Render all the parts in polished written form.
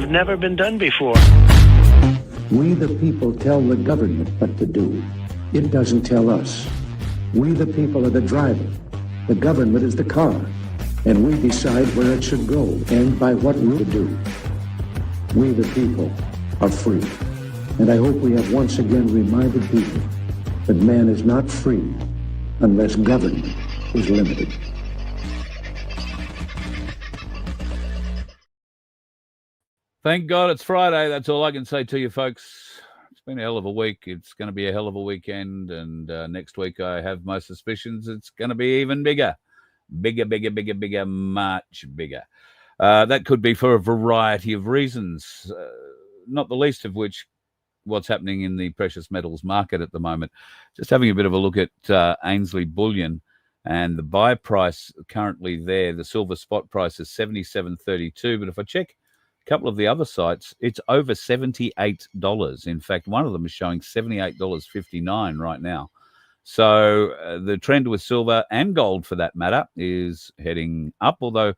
never been done before. We the people tell the government what to do. It doesn't tell us. We the people are the driver. The government is the car. And we decide where it should go and by what route to do. We the people are free. And I hope we have once again reminded people that man is not free unless government is limited. Thank God it's Friday. That's all I can say to you, folks. It's been a hell of a week. It's going to be a hell of a weekend. And next week, I have my suspicions it's going to be even bigger. Bigger, much bigger. That could be for a variety of reasons, not the least of which what's happening in the precious metals market at the moment. Just having a bit of a look at Ainsley Bullion, and the buy price currently there, the silver spot price is $77.32. But if I check a couple of the other sites, it's over $78. In fact, one of them is showing $78.59 right now. So the trend with silver and gold, for that matter, is heading up, although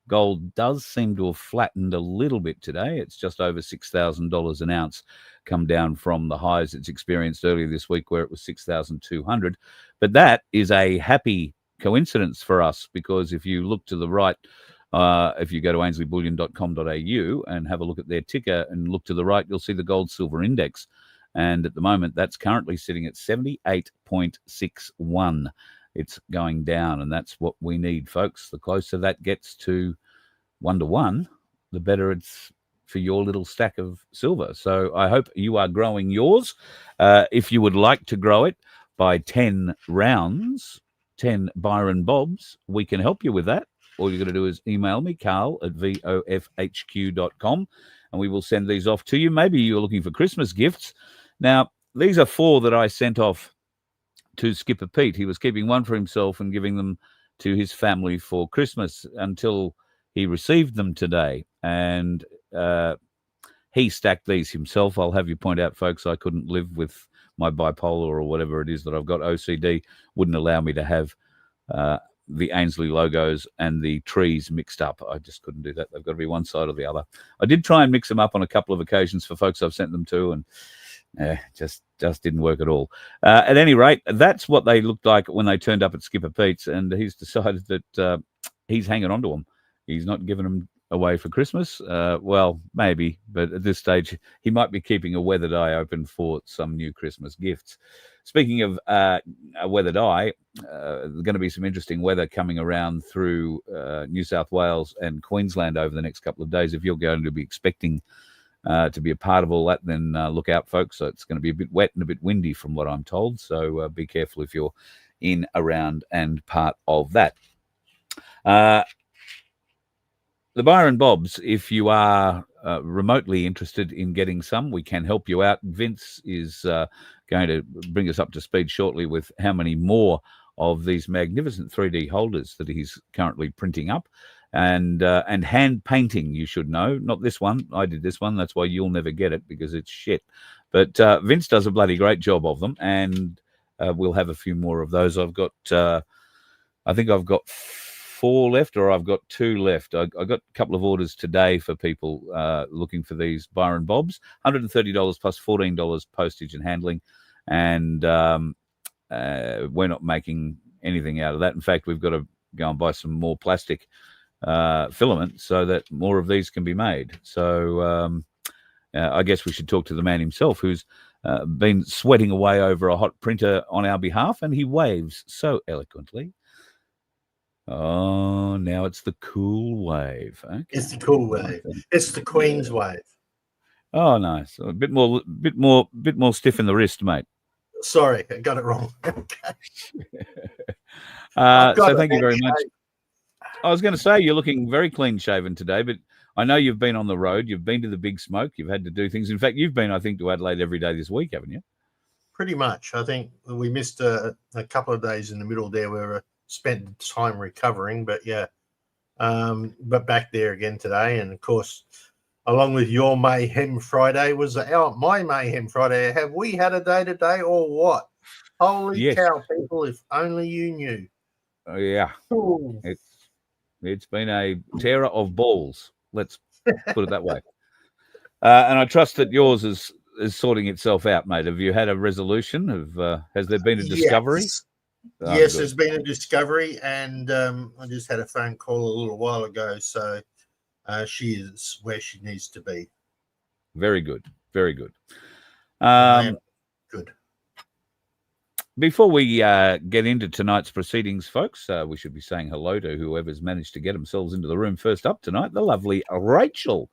gold does seem to have flattened a little bit today. It's just over $6,000 an ounce, come down from the highs it's experienced earlier this week where it was 6,200. But that is a happy coincidence for us, because if you look to the right, if you go to ainsleyBullion.com.au and have a look at their ticker and look to the right, you'll see the gold silver index. And at the moment, that's currently sitting at 78.61. It's going down, and that's what we need, folks. The closer that gets to 1-to-1, the better it's for your little stack of silver. So I hope you are growing yours. If you would like to grow it by 10 rounds, 10 Byron Bobs, we can help you with that. All you're going to do is email me, carl@vofhq.com, and we will send these off to you. Maybe you're looking for Christmas gifts. Now, these are 4 that I sent off to Skipper Pete. He was keeping one for himself and giving them to his family for Christmas until he received them today. And he stacked these himself. I'll have you point out, folks, I couldn't live with my bipolar or whatever it is that I've got. OCD wouldn't allow me to have the Ainsley logos and the trees mixed up. I just couldn't do that. They've got to be one side or the other. I did try and mix them up on a couple of occasions for folks I've sent them to, and just didn't work at all. At any rate, that's what they looked like when they turned up at Skipper Pete's, and he's decided that he's hanging on to them. He's not giving them away for Christmas. Well, maybe, but at this stage, he might be keeping a weathered eye open for some new Christmas gifts. Speaking of a weathered eye, there's going to be some interesting weather coming around through New South Wales and Queensland over the next couple of days. If you're going to be expecting to be a part of all that, then look out, folks. So it's going to be a bit wet and a bit windy from what I'm told. So be careful if you're in, around, and part of that. The Byron Bobs, if you are remotely interested in getting some, we can help you out. Vince is going to bring us up to speed shortly with how many more of these magnificent 3D holders that he's currently printing up. And hand painting, you should know. Not this one. I did this one. That's why you'll never get it, because it's shit. But Vince does a bloody great job of them, and we'll have a few more of those. I've got, I think I've got 4 left, or I've got 2 left. I got a couple of orders today for people looking for these Byron Bobs. $130 plus $14 postage and handling. And we're not making anything out of that. In fact, we've got to go and buy some more plastic filament so that more of these can be made. So I guess we should talk to the man himself, who's been sweating away over a hot printer on our behalf, and he waves so eloquently. Oh, now it's the cool wave. Okay. It's the cool wave. It's the Queen's wave. Oh, nice. A bit more stiff in the wrist, mate. Sorry, I got it wrong. So thank you very much. I was going to say, you're looking very clean shaven today, but I know you've been on the road. You've been to the big smoke. You've had to do things. In fact, you've been, I think, to Adelaide every day this week, haven't you? Pretty much. I think we missed a couple of days in the middle there where we spent time recovering, but yeah. But back there again today. And of course, along with your Mayhem Friday was my Mayhem Friday. Have we had a day today or what? Holy cow, people, if only you knew. Oh, yeah. It's been a tearer of balls. Let's put it that way. And I trust that yours is sorting itself out, mate. Have you had a resolution? Has there been a discovery? Yes, Good. there's been a discovery, and I just had a phone call a little while ago. So she is where she needs to be. Very good. Very good. I am good. Before we get into tonight's proceedings, folks, we should be saying hello to whoever's managed to get themselves into the room first up tonight, the lovely Rachel,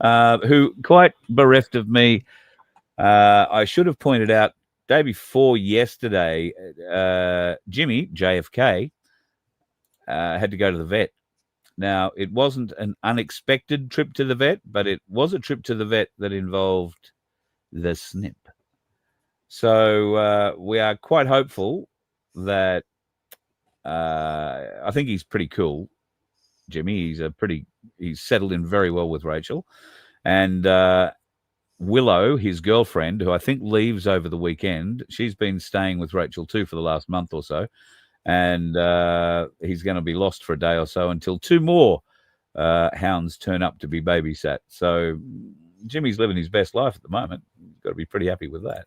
who, quite bereft of me, I should have pointed out, day before yesterday, Jimmy, JFK, had to go to the vet. Now, it wasn't an unexpected trip to the vet, but it was a trip to the vet that involved the snip. So we are quite hopeful that I think he's pretty cool, Jimmy. He's settled in very well with Rachel. And Willow, his girlfriend, who I think leaves over the weekend, she's been staying with Rachel too for the last month or so. And he's going to be lost for a day or so until two more hounds turn up to be babysat. So Jimmy's living his best life at the moment. You've got to be pretty happy with that.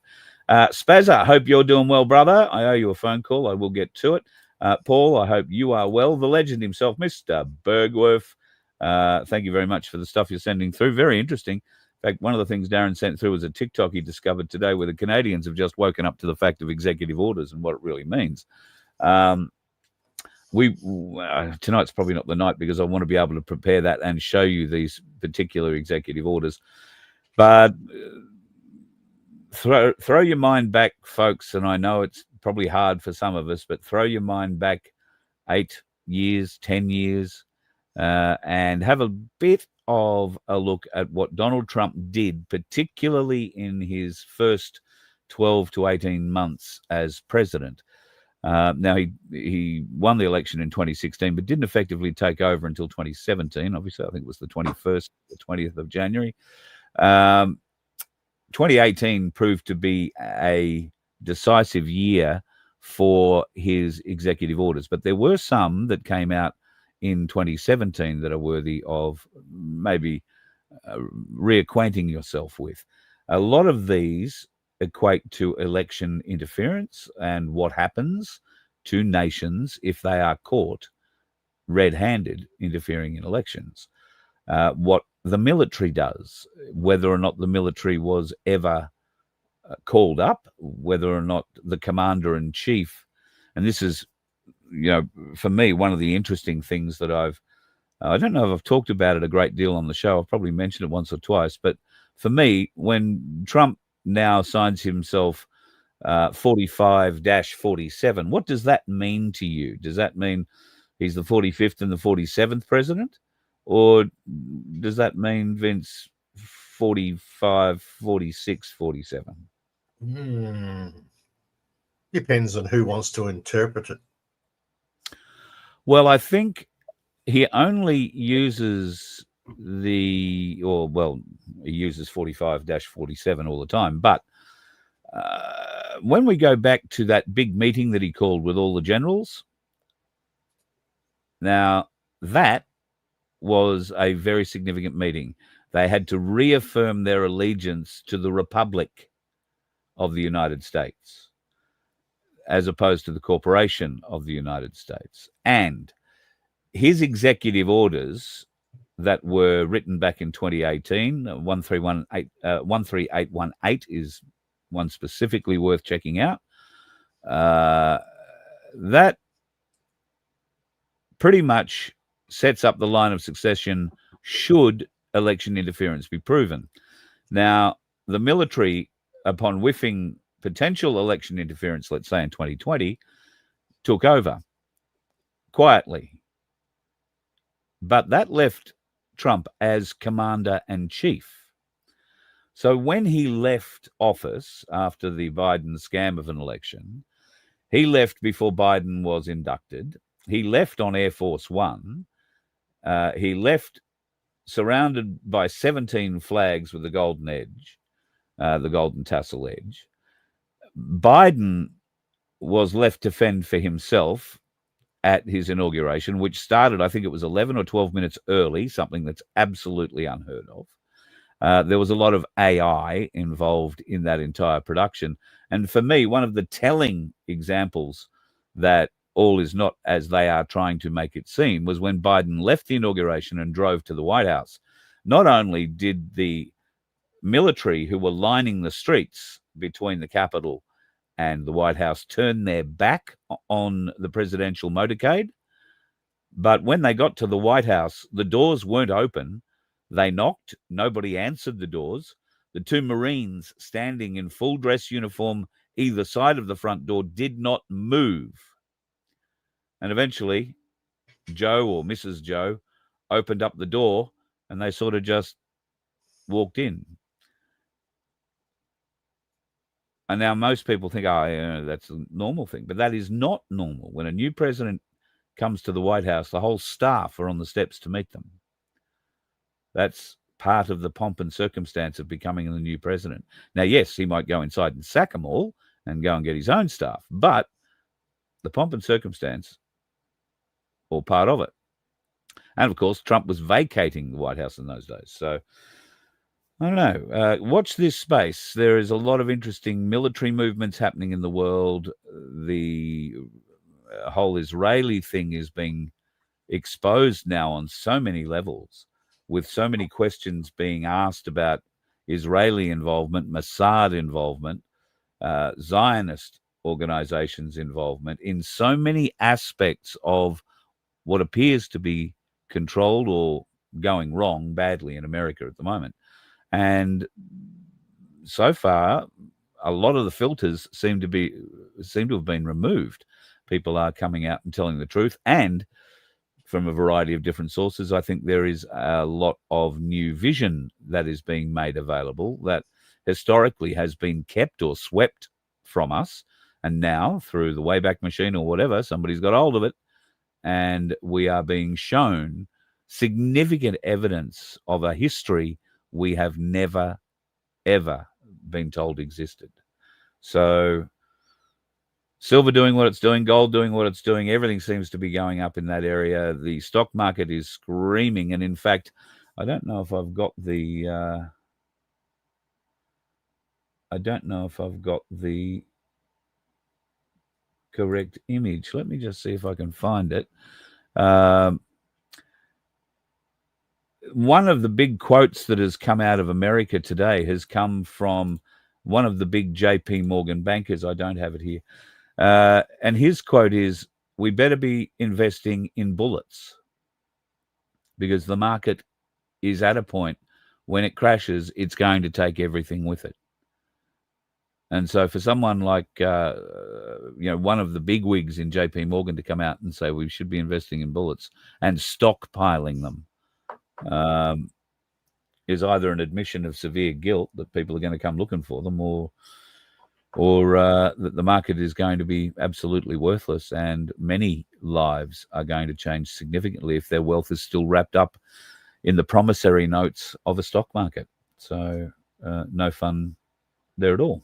Spazza, hope you're doing well, brother. I owe you a phone call. I will get to it. Paul, I hope you are well. The legend himself, Mr. Bergwerf, thank you very much for the stuff you're sending through. Very interesting. In fact, one of the things Darren sent through was a TikTok he discovered today where the Canadians have just woken up to the fact of executive orders and what it really means. Tonight's probably not the night because I want to be able to prepare that and show you these particular executive orders. But throw your mind back, folks, and I know it's probably hard for some of us, but throw your mind back 8 years, 10 years, and have a bit of a look at what Donald Trump did, particularly in his first 12 to 18 months as president. Now, he won the election in 2016, but didn't effectively take over until 2017. Obviously, I think it was the 20th of January. 2018 proved to be a decisive year for his executive orders, but there were some that came out in 2017 that are worthy of maybe reacquainting yourself with. A lot of these equate to election interference and what happens to nations if they are caught red-handed interfering in elections. What the military does, whether or not the military was ever called up, whether or not the commander-in-chief, and this is, for me, one of the interesting things that I don't know if I've talked about it a great deal on the show. I've probably mentioned it once or twice, but for me, when Trump now signs himself 45-47, what does that mean to you? Does that mean he's the 45th and the 47th president? Or does that mean Vince 45, 46, 47? Depends on who wants to interpret it. Well, I think he only uses he uses 45-47 all the time. But when we go back to that big meeting that he called with all the generals, now that was a very significant meeting. They had to reaffirm their allegiance to the Republic of the United States as opposed to the corporation of the United States. And his executive orders that were written back in 2018, 13818 is one specifically worth checking out. That pretty much sets up the line of succession should election interference be proven. Now, the military, upon whiffing potential election interference, let's say in 2020, took over quietly. But that left Trump as commander-in-chief. So when he left office after the Biden scam of an election, he left before Biden was inducted. He left on Air Force One. He left surrounded by 17 flags with the golden edge, the golden tassel edge. Biden was left to fend for himself at his inauguration, which started, I think it was 11 or 12 minutes early, something that's absolutely unheard of. There was a lot of AI involved in that entire production. And for me, one of the telling examples that all is not as they are trying to make it seem was when Biden left the inauguration and drove to the White House. Not only did the military who were lining the streets between the Capitol and the White House turn their back on the presidential motorcade, but when they got to the White House, the doors weren't open. They knocked. Nobody answered the doors. The two Marines standing in full dress uniform either side of the front door did not move. And eventually, Joe or Mrs. Joe opened up the door and they sort of just walked in. And now most people think, that's a normal thing. But that is not normal. When a new president comes to the White House, the whole staff are on the steps to meet them. That's part of the pomp and circumstance of becoming the new president. Now, yes, he might go inside and sack them all and go and get his own staff, but the pomp and circumstance, all part of it. And of course, Trump was vacating the White House in those days. So I don't know. Watch this space. There is a lot of interesting military movements happening in the world. The whole Israeli thing is being exposed now on so many levels, with so many questions being asked about Israeli involvement, Mossad involvement, Zionist organizations' involvement in so many aspects of what appears to be controlled or going wrong badly in America at the moment. And so far, a lot of the filters seem to have been removed. People are coming out and telling the truth, and from a variety of different sources, I think there is a lot of new vision that is being made available that historically has been kept or swept from us. And now, through the Wayback Machine or whatever, somebody's got hold of it, and we are being shown significant evidence of a history we have never, ever been told existed. So silver doing what it's doing, gold doing what it's doing, everything seems to be going up in that area. The stock market is screaming. And in fact, I don't know if I've got the correct image. Let me just see if I can find it. One of the big quotes that has come out of America today has come from one of the big JP Morgan bankers. I don't have it here. And his quote is, "We better be investing in bullets because the market is at a point when it crashes, it's going to take everything with it." And so for someone like, one of the big wigs in JP Morgan to come out and say we should be investing in bullets and stockpiling them is either an admission of severe guilt that people are going to come looking for them, or that the market is going to be absolutely worthless, and many lives are going to change significantly if their wealth is still wrapped up in the promissory notes of a stock market. So no fun there at all.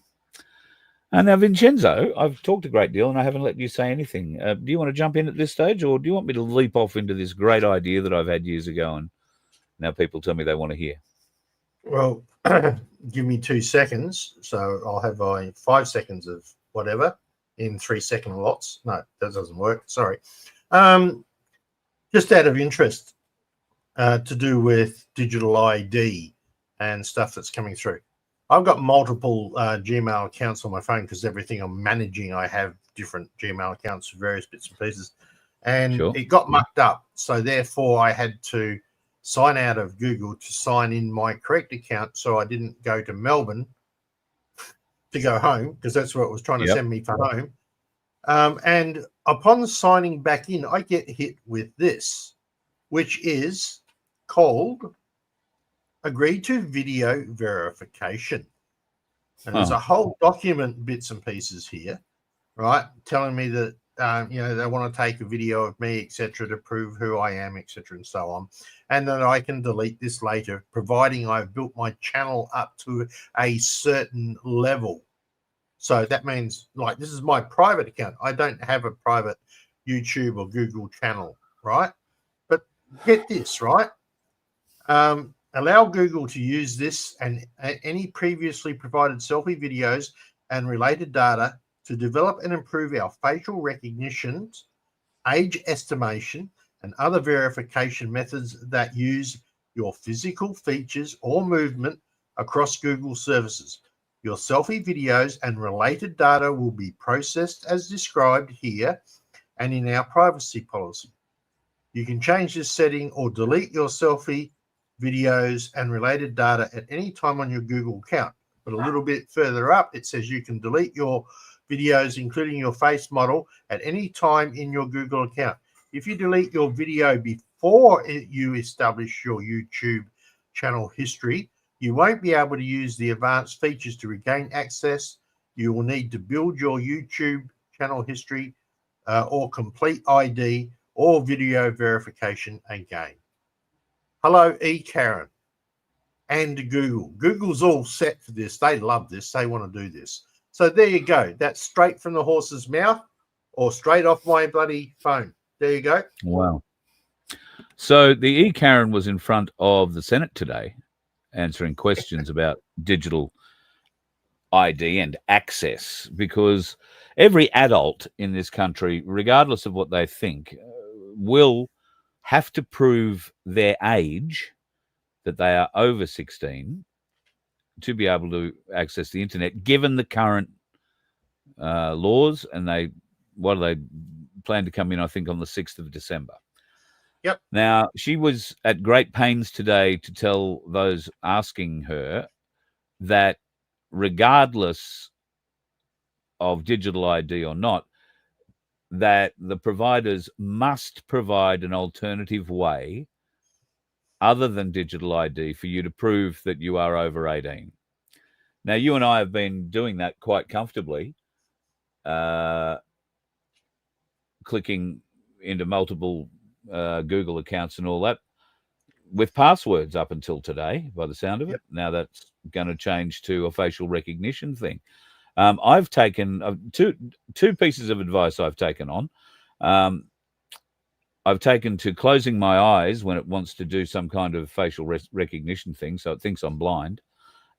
And now, Vincenzo, I've talked a great deal and I haven't let you say anything. Do you want to jump in at this stage, or do you want me to leap off into this great idea that I've had years ago and now people tell me they want to hear? Well, give me 2 seconds. So I'll have 5 seconds of whatever in 3-second lots. No, that doesn't work. Sorry. Just out of interest, to do with digital ID and stuff that's coming through. I've got multiple Gmail accounts on my phone because everything I'm managing, I have different Gmail accounts for various bits and pieces. And Sure. It got mucked up. So therefore, I had to sign out of Google to sign in my correct account, so I didn't go to Melbourne to go home, because that's where it was trying to send me for home. And upon signing back in, I get hit with this, which is called agree to video verification. And there's a whole document, bits and pieces here, right, telling me that they want to take a video of me, etc., to prove who I am, etc., and so on, and that I can delete this later, providing I've built my channel up to a certain level. So that means, like, this is my private account. I don't have a private YouTube or Google channel, right? But get this, right? Allow Google to use this and any previously provided selfie videos and related data to develop and improve our facial recognition, age estimation, and other verification methods that use your physical features or movement across Google services. Your selfie videos and related data will be processed as described here and in our privacy policy. You can change this setting or delete your selfie videos and related data at any time on your Google account. But a little bit further up, it says you can delete your videos, including your face model, at any time in your Google account. If you delete your video before you establish your YouTube channel history, you won't be able to use the advanced features to regain access. You will need to build your YouTube channel history or complete ID or video verification again. Hello, Karen and Google. Google's all set for this. They love this. They want to do this. So there you go. That's straight from the horse's mouth or straight off my bloody phone. There you go. Wow. So the Karen was in front of the Senate today answering questions about digital ID and access, because every adult in this country, regardless of what they think, will have to prove their age, that they are over 16, to be able to access the internet, given the current laws. And they plan to come in, I think, on the 6th of December. Yep. Now, she was at great pains today to tell those asking her that regardless of digital ID or not, that the providers must provide an alternative way other than digital ID for you to prove that you are over 18. Now, you and I have been doing that quite comfortably, clicking into multiple Google accounts and all that with passwords up until today, by the sound of it. Yep. Now that's going to change to a facial recognition thing. I've taken two pieces of advice I've taken on. I've taken to closing my eyes when it wants to do some kind of facial recognition thing, so it thinks I'm blind.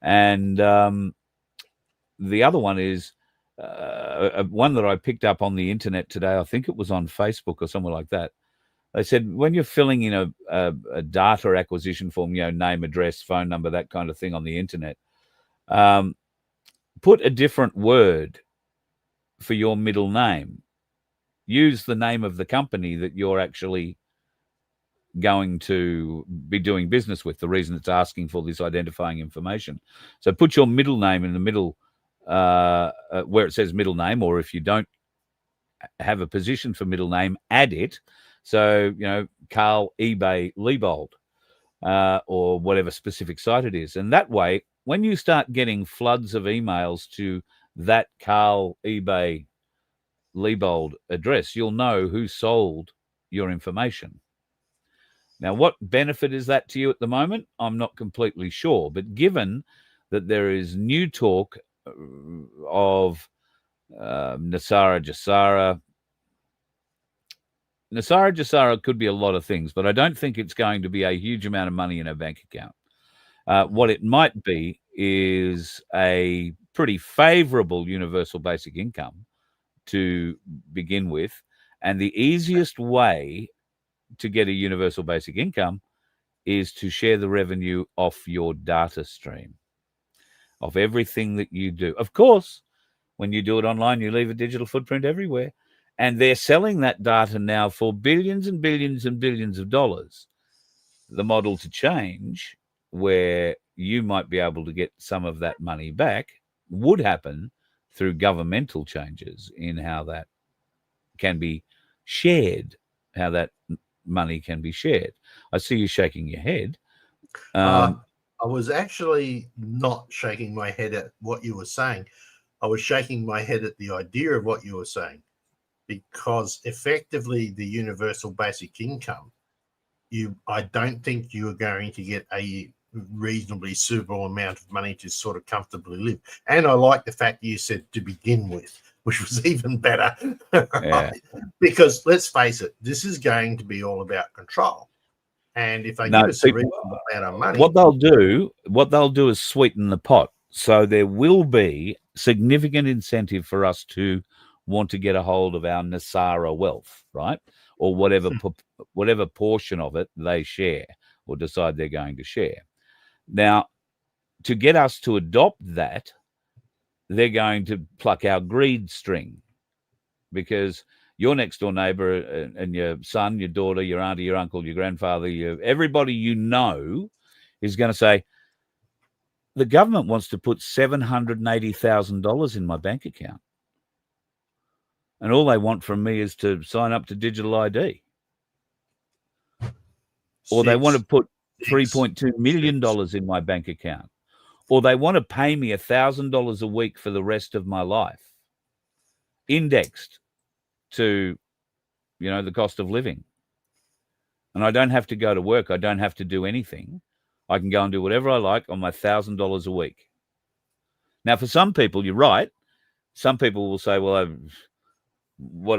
And the other one is one that I picked up on the internet today. I think it was on Facebook or somewhere like that. They said when you're filling in a data acquisition form, name, address, phone number, that kind of thing on the internet, put a different word for your middle name. Use the name of the company that you're actually going to be doing business with, the reason it's asking for this identifying information. So put your middle name in the middle where it says middle name, or if you don't have a position for middle name, add it. So, Carl eBay Liebold or whatever specific site it is. And that way, when you start getting floods of emails to that Carl eBay Liebold address, you'll know who sold your information. Now, what benefit is that to you at the moment? I'm not completely sure. But given that there is new talk of Nasara Jassara could be a lot of things, but I don't think it's going to be a huge amount of money in her bank account. What it might be is a pretty favorable universal basic income to begin with. And the easiest way to get a universal basic income is to share the revenue off your data stream, of everything that you do. Of course, when you do it online, you leave a digital footprint everywhere. And they're selling that data now for billions and billions and billions of dollars. The model to change, where you might be able to get some of that money back, would happen through governmental changes in how that can be shared, how that money can be shared. I see you shaking your head. I was actually not shaking my head at what you were saying. I was shaking my head at the idea of what you were saying, because effectively the universal basic income, I don't think you are going to get a reasonably suitable amount of money to sort of comfortably live. And I like the fact you said to begin with, which was even better. Yeah. Because let's face it, this is going to be all about control. And if they No, give us a people, reasonable amount of money, what they'll do is sweeten the pot. So there will be significant incentive for us to want to get a hold of our Nasara wealth, right? Or whatever portion of it they share or decide they're going to share. Now, to get us to adopt that, they're going to pluck our greed string, because your next door neighbor and your son, your daughter, your auntie, your uncle, your grandfather, everybody you know is going to say, the government wants to put $780,000 in my bank account. And all they want from me is to sign up to digital ID. Or they want to put $3.2 million in my bank account. Or they want to pay me $1,000 a week for the rest of my life, indexed to, the cost of living. And I don't have to go to work. I don't have to do anything. I can go and do whatever I like on my $1,000 a week. Now, for some people, you're right. Some people will say, well, what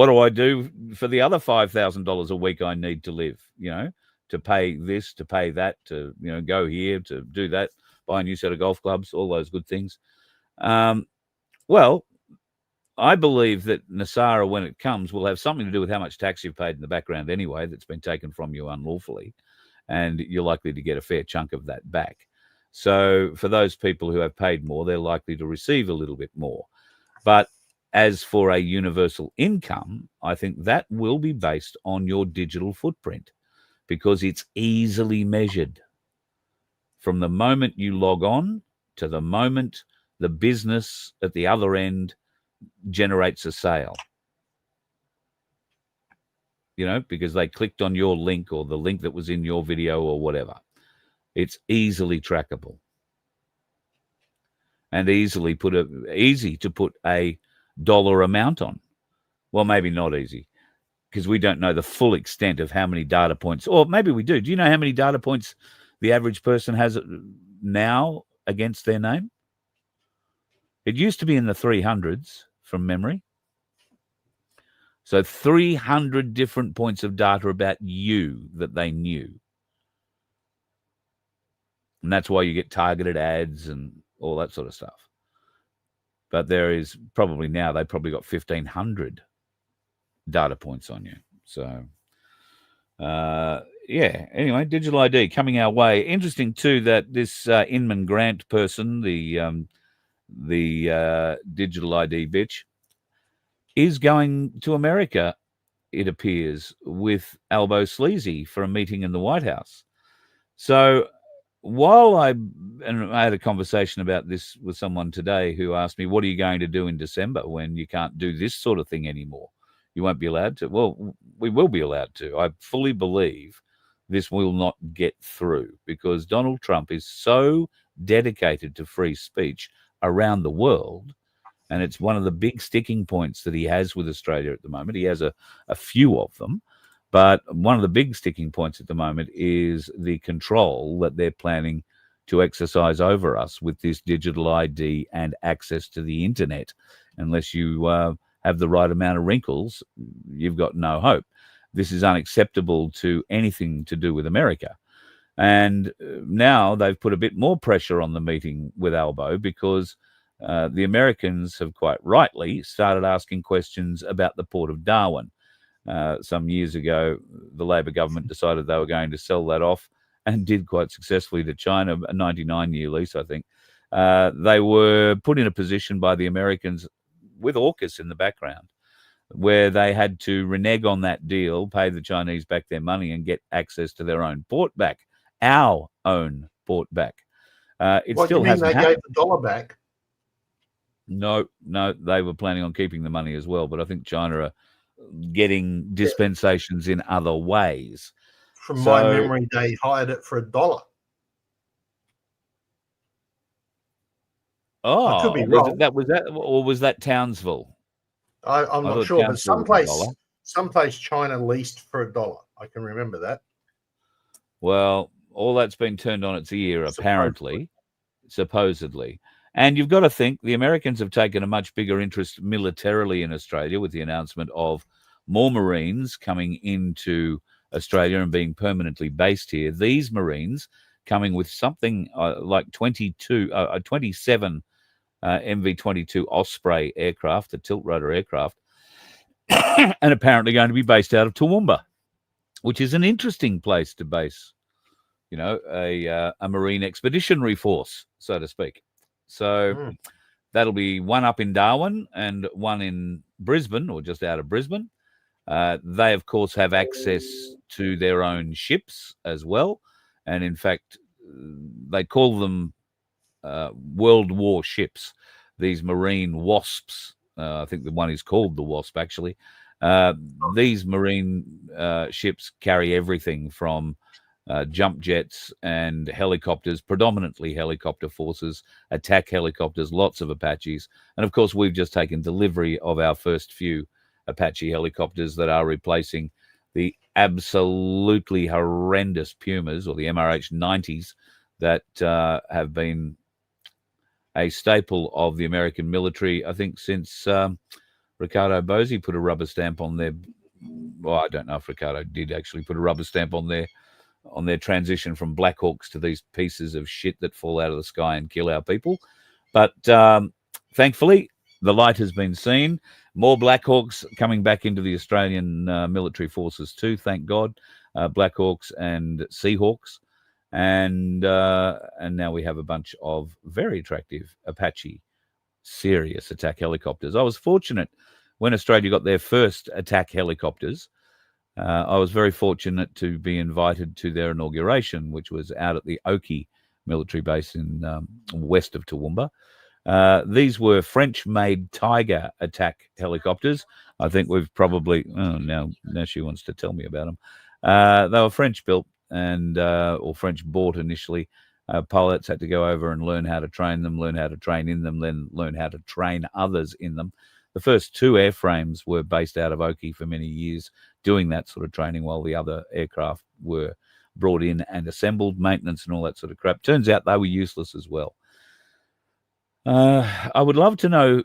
do I do for the other $5,000 a week I need to live, to pay this, to pay that, to, go here, to do that, buy a new set of golf clubs, all those good things. Well, I believe that Nasara, when it comes, will have something to do with how much tax you've paid in the background anyway that's been taken from you unlawfully, and you're likely to get a fair chunk of that back. So for those people who have paid more, they're likely to receive a little bit more. But as for a universal income, I think that will be based on your digital footprint, because it's easily measured from the moment you log on to the moment the business at the other end generates a sale, because they clicked on your link or the link that was in your video or whatever. It's easily trackable and easy to put a dollar amount on. Well, maybe not easy, because we don't know the full extent of how many data points, or maybe we do. Do you know how many data points the average person has now against their name? It used to be in the 300s from memory. So 300 different points of data about you that they knew. And that's why you get targeted ads and all that sort of stuff. But there is probably now, they've probably got 1,500 data points on you. So, anyway, digital ID coming our way. Interesting, too, that this Inman Grant person, the digital ID bitch, is going to America, it appears, with Albo Sleazy for a meeting in the White House. So while I had a conversation about this with someone today who asked me, what are you going to do in December when you can't do this sort of thing anymore? You won't be allowed to. Well, we will be allowed to. I fully believe this will not get through, because Donald Trump is so dedicated to free speech around the world. And it's one of the big sticking points that he has with Australia at the moment. He has a few of them, but one of the big sticking points at the moment is the control that they're planning to exercise over us with this digital ID and access to the internet. Unless you have the right amount of wrinkles, you've got no hope. This is unacceptable to anything to do with America. And now they've put a bit more pressure on the meeting with Albo, because the Americans have quite rightly started asking questions about the Port of Darwin. Some years ago, the Labor government decided they were going to sell that off, and did quite successfully, to China, a 99-year lease, I think. They were put in a position by the Americans with AUKUS in the background, where they had to renege on that deal, pay the Chinese back their money, and get access to their own port back, our own port back. It still hasn't happened. They gave the dollar back? No, they were planning on keeping the money as well, but I think China are getting dispensations in other ways. From my memory, they hired it for $1. Oh, I could be wrong. Was that Townsville? I'm not sure, but someplace China leased for $1. I can remember that. Well, all that's been turned on its ear, apparently, supposedly. And you've got to think the Americans have taken a much bigger interest militarily in Australia, with the announcement of more Marines coming into Australia and being permanently based here. These Marines coming with something like 27 MV-22 Osprey aircraft, the tilt-rotor aircraft, and apparently going to be based out of Toowoomba, which is an interesting place to base, a Marine expeditionary force, so to speak. So that'll be one up in Darwin and one in Brisbane, or just out of Brisbane. They, of course, have access to their own ships as well. And in fact, they call them World War ships, these Marine Wasps. I think the one is called the Wasp, actually. These Marine ships carry everything from jump jets and helicopters, predominantly helicopter forces, attack helicopters, lots of Apaches. And of course, we've just taken delivery of our first few Apache helicopters that are replacing the absolutely horrendous Pumas, or the MRH-90s, that have been a staple of the American military, I think, since Ricardo Bosi put a rubber stamp on their... Well, I don't know if Ricardo did actually put a rubber stamp on their transition from Black Hawks to these pieces of shit that fall out of the sky and kill our people. But thankfully, the light has been seen. More Black Hawks coming back into the Australian military forces too, thank God. Black Hawks and Seahawks. And now we have a bunch of very attractive Apache serious attack helicopters. I was fortunate when Australia got their first attack helicopters. I was very fortunate to be invited to their inauguration, which was out at the Oki military base in west of Toowoomba. These were French-made Tiger attack helicopters. I think we've probably... Oh, now she wants to tell me about them. They were French-built or French-bought initially. Pilots had to go over and learn how to train them, learn how to train in them, then learn how to train others in them. The first two airframes were based out of Oki for many years, doing that sort of training while the other aircraft were brought in and assembled, maintenance and all that sort of crap. Turns out they were useless as well. I would love to know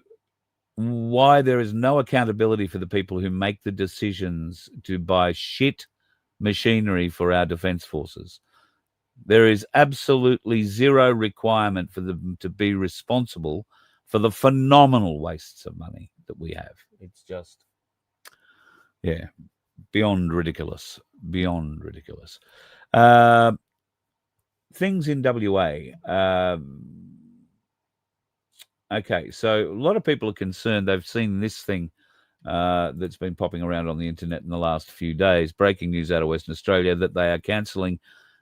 why there is no accountability for the people who make the decisions to buy shit machinery for our defense forces. There is absolutely zero requirement for them to be responsible for the phenomenal wastes of money that we have. It's just, beyond ridiculous. Beyond ridiculous. Things in WA. Okay, so a lot of people are concerned. They've seen this thing that's been popping around on the internet in the last few days. Breaking news out of Western Australia that they are cancelling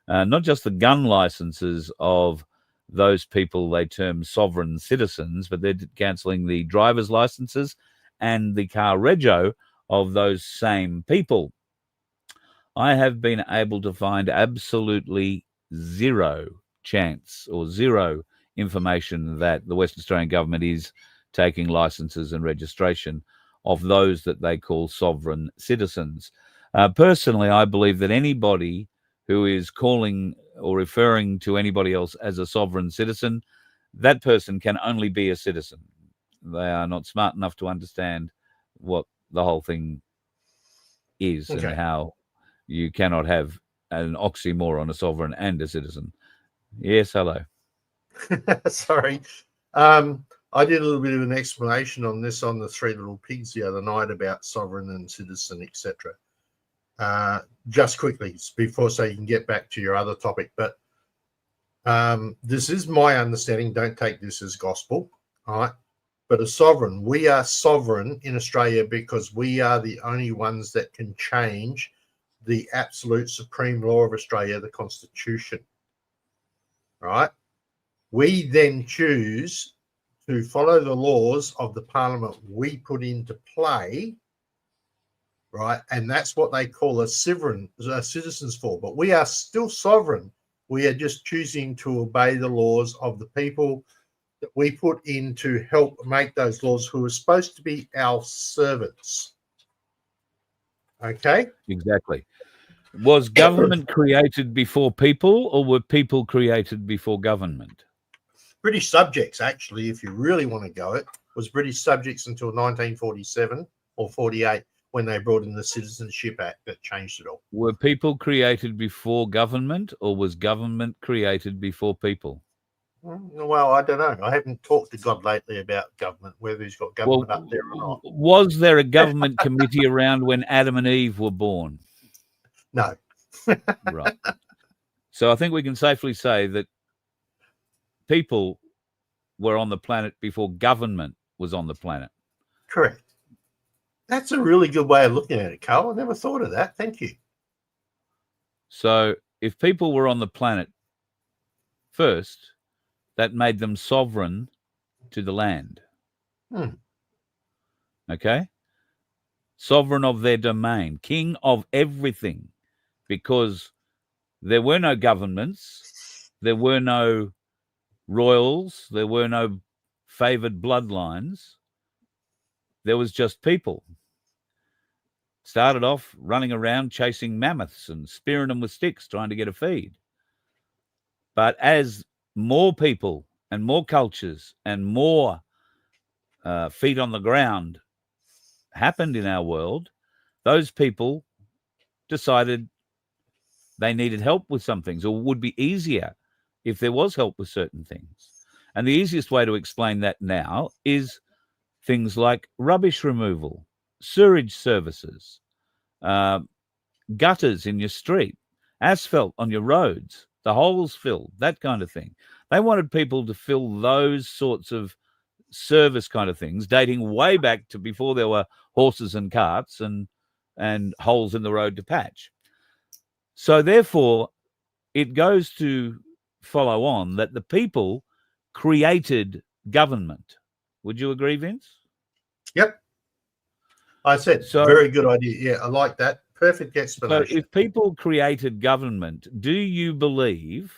not just the gun licenses of those people they term sovereign citizens, but they're cancelling the driver's licenses and the car rego of those same people. I have been able to find absolutely zero chance or zero information that the Western Australian government is taking licenses and registration of those that they call sovereign citizens. Personally, I believe that anybody who is calling or referring to anybody else as a sovereign citizen, that person can only be a citizen. They are not smart enough to understand what the whole thing is and how you cannot have an oxymoron, a sovereign and a citizen. Yes, hello. Sorry. I did a little bit of an explanation on this on the Three Little Pigs the other night about sovereign and citizen, etc. Just quickly before, so you can get back to your other topic. But this is my understanding. Don't take this as gospel, all right? But a sovereign, we are sovereign in Australia because we are the only ones that can change the absolute supreme law of Australia, the Constitution, right? We then choose to follow the laws of the parliament we put into play, right? And that's what they call a citizens for. But we are still sovereign. We are just choosing to obey the laws of the people that we put in to help make those laws, who are supposed to be our servants. Okay? Exactly. Was government created before people, or were people created before government? British subjects, actually, if you really want to go, it was British subjects until 1947 or 48, when they brought in the Citizenship Act that changed it all. Were people created before government, or was government created before people? Well, I don't know. I haven't talked to God lately about government, whether he's got government up there or not. Was there a government committee around when Adam and Eve were born? No. Right. So I think we can safely say that people were on the planet before government was on the planet. Correct. That's a really good way of looking at it, Carl. I never thought of that. Thank you. So if people were on the planet first, that made them sovereign to the land. Okay? Sovereign of their domain, king of everything, because there were no governments, there were no royals, there were no favored bloodlines. There was just people. Started off running around chasing mammoths and spearing them with sticks, trying to get a feed. But as more people and more cultures and more feet on the ground happened in our world, those people decided they needed help with some things, or would be easier if there was help with certain things. And the easiest way to explain that now is things like rubbish removal, sewage services, gutters in your street, asphalt on your roads, the holes filled, that kind of thing. They wanted people to fill those sorts of service kind of things, dating way back to before there were horses and carts and holes in the road to patch. So therefore, it goes to follow on that the people created government. Would you agree, Vince? Yep. I said, So, very good idea. Yeah, I like that. Perfect explanation. So if people created government, do you believe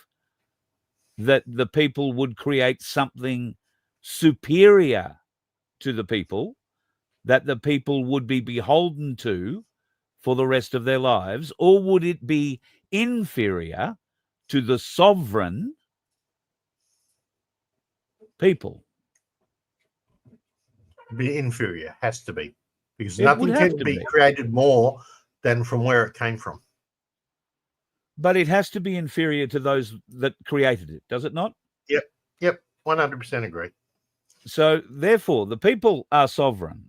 that the people would create something superior to the people, that the people would be beholden to for the rest of their lives, or would it be inferior to the sovereign people? Be inferior, has to be, because It would nothing have can to be be. created more than from where it came from. But it has to be inferior to those that created it, does it not? Yep, 100% agree. So therefore, the people are sovereign.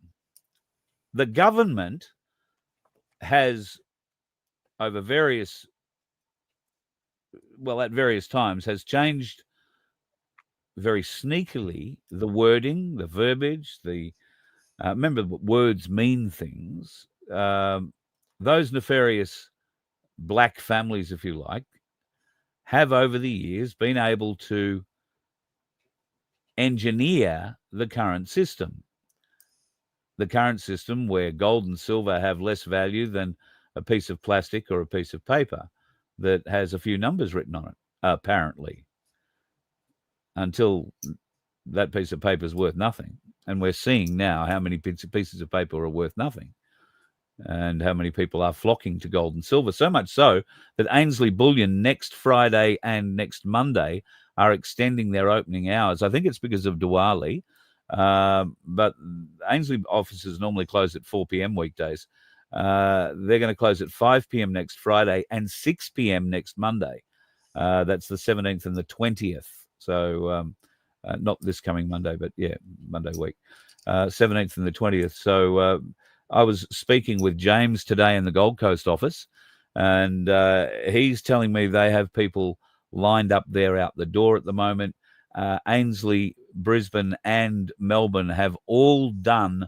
The government has, over at various times, has changed very sneakily the wording, the verbiage, remember, words mean things. Those nefarious black families, if you like, have over the years been able to engineer the current system. The current system where gold and silver have less value than a piece of plastic or a piece of paper that has a few numbers written on it, apparently, until that piece of paper is worth nothing. And we're seeing now how many pieces of paper are worth nothing and how many people are flocking to gold and silver. So much so that Ainsley Bullion next Friday and next Monday are extending their opening hours. I think it's because of Diwali, but Ainsley offices normally close at 4 p.m. weekdays. They're going to close at 5 p.m. next Friday and 6 p.m. next Monday. That's the 17th and the 20th. So not this coming Monday, but yeah, Monday week, 17th and the 20th. So I was speaking with James today in the Gold Coast office, and he's telling me they have people lined up there out the door at the moment. Ainsley, Brisbane and Melbourne have all done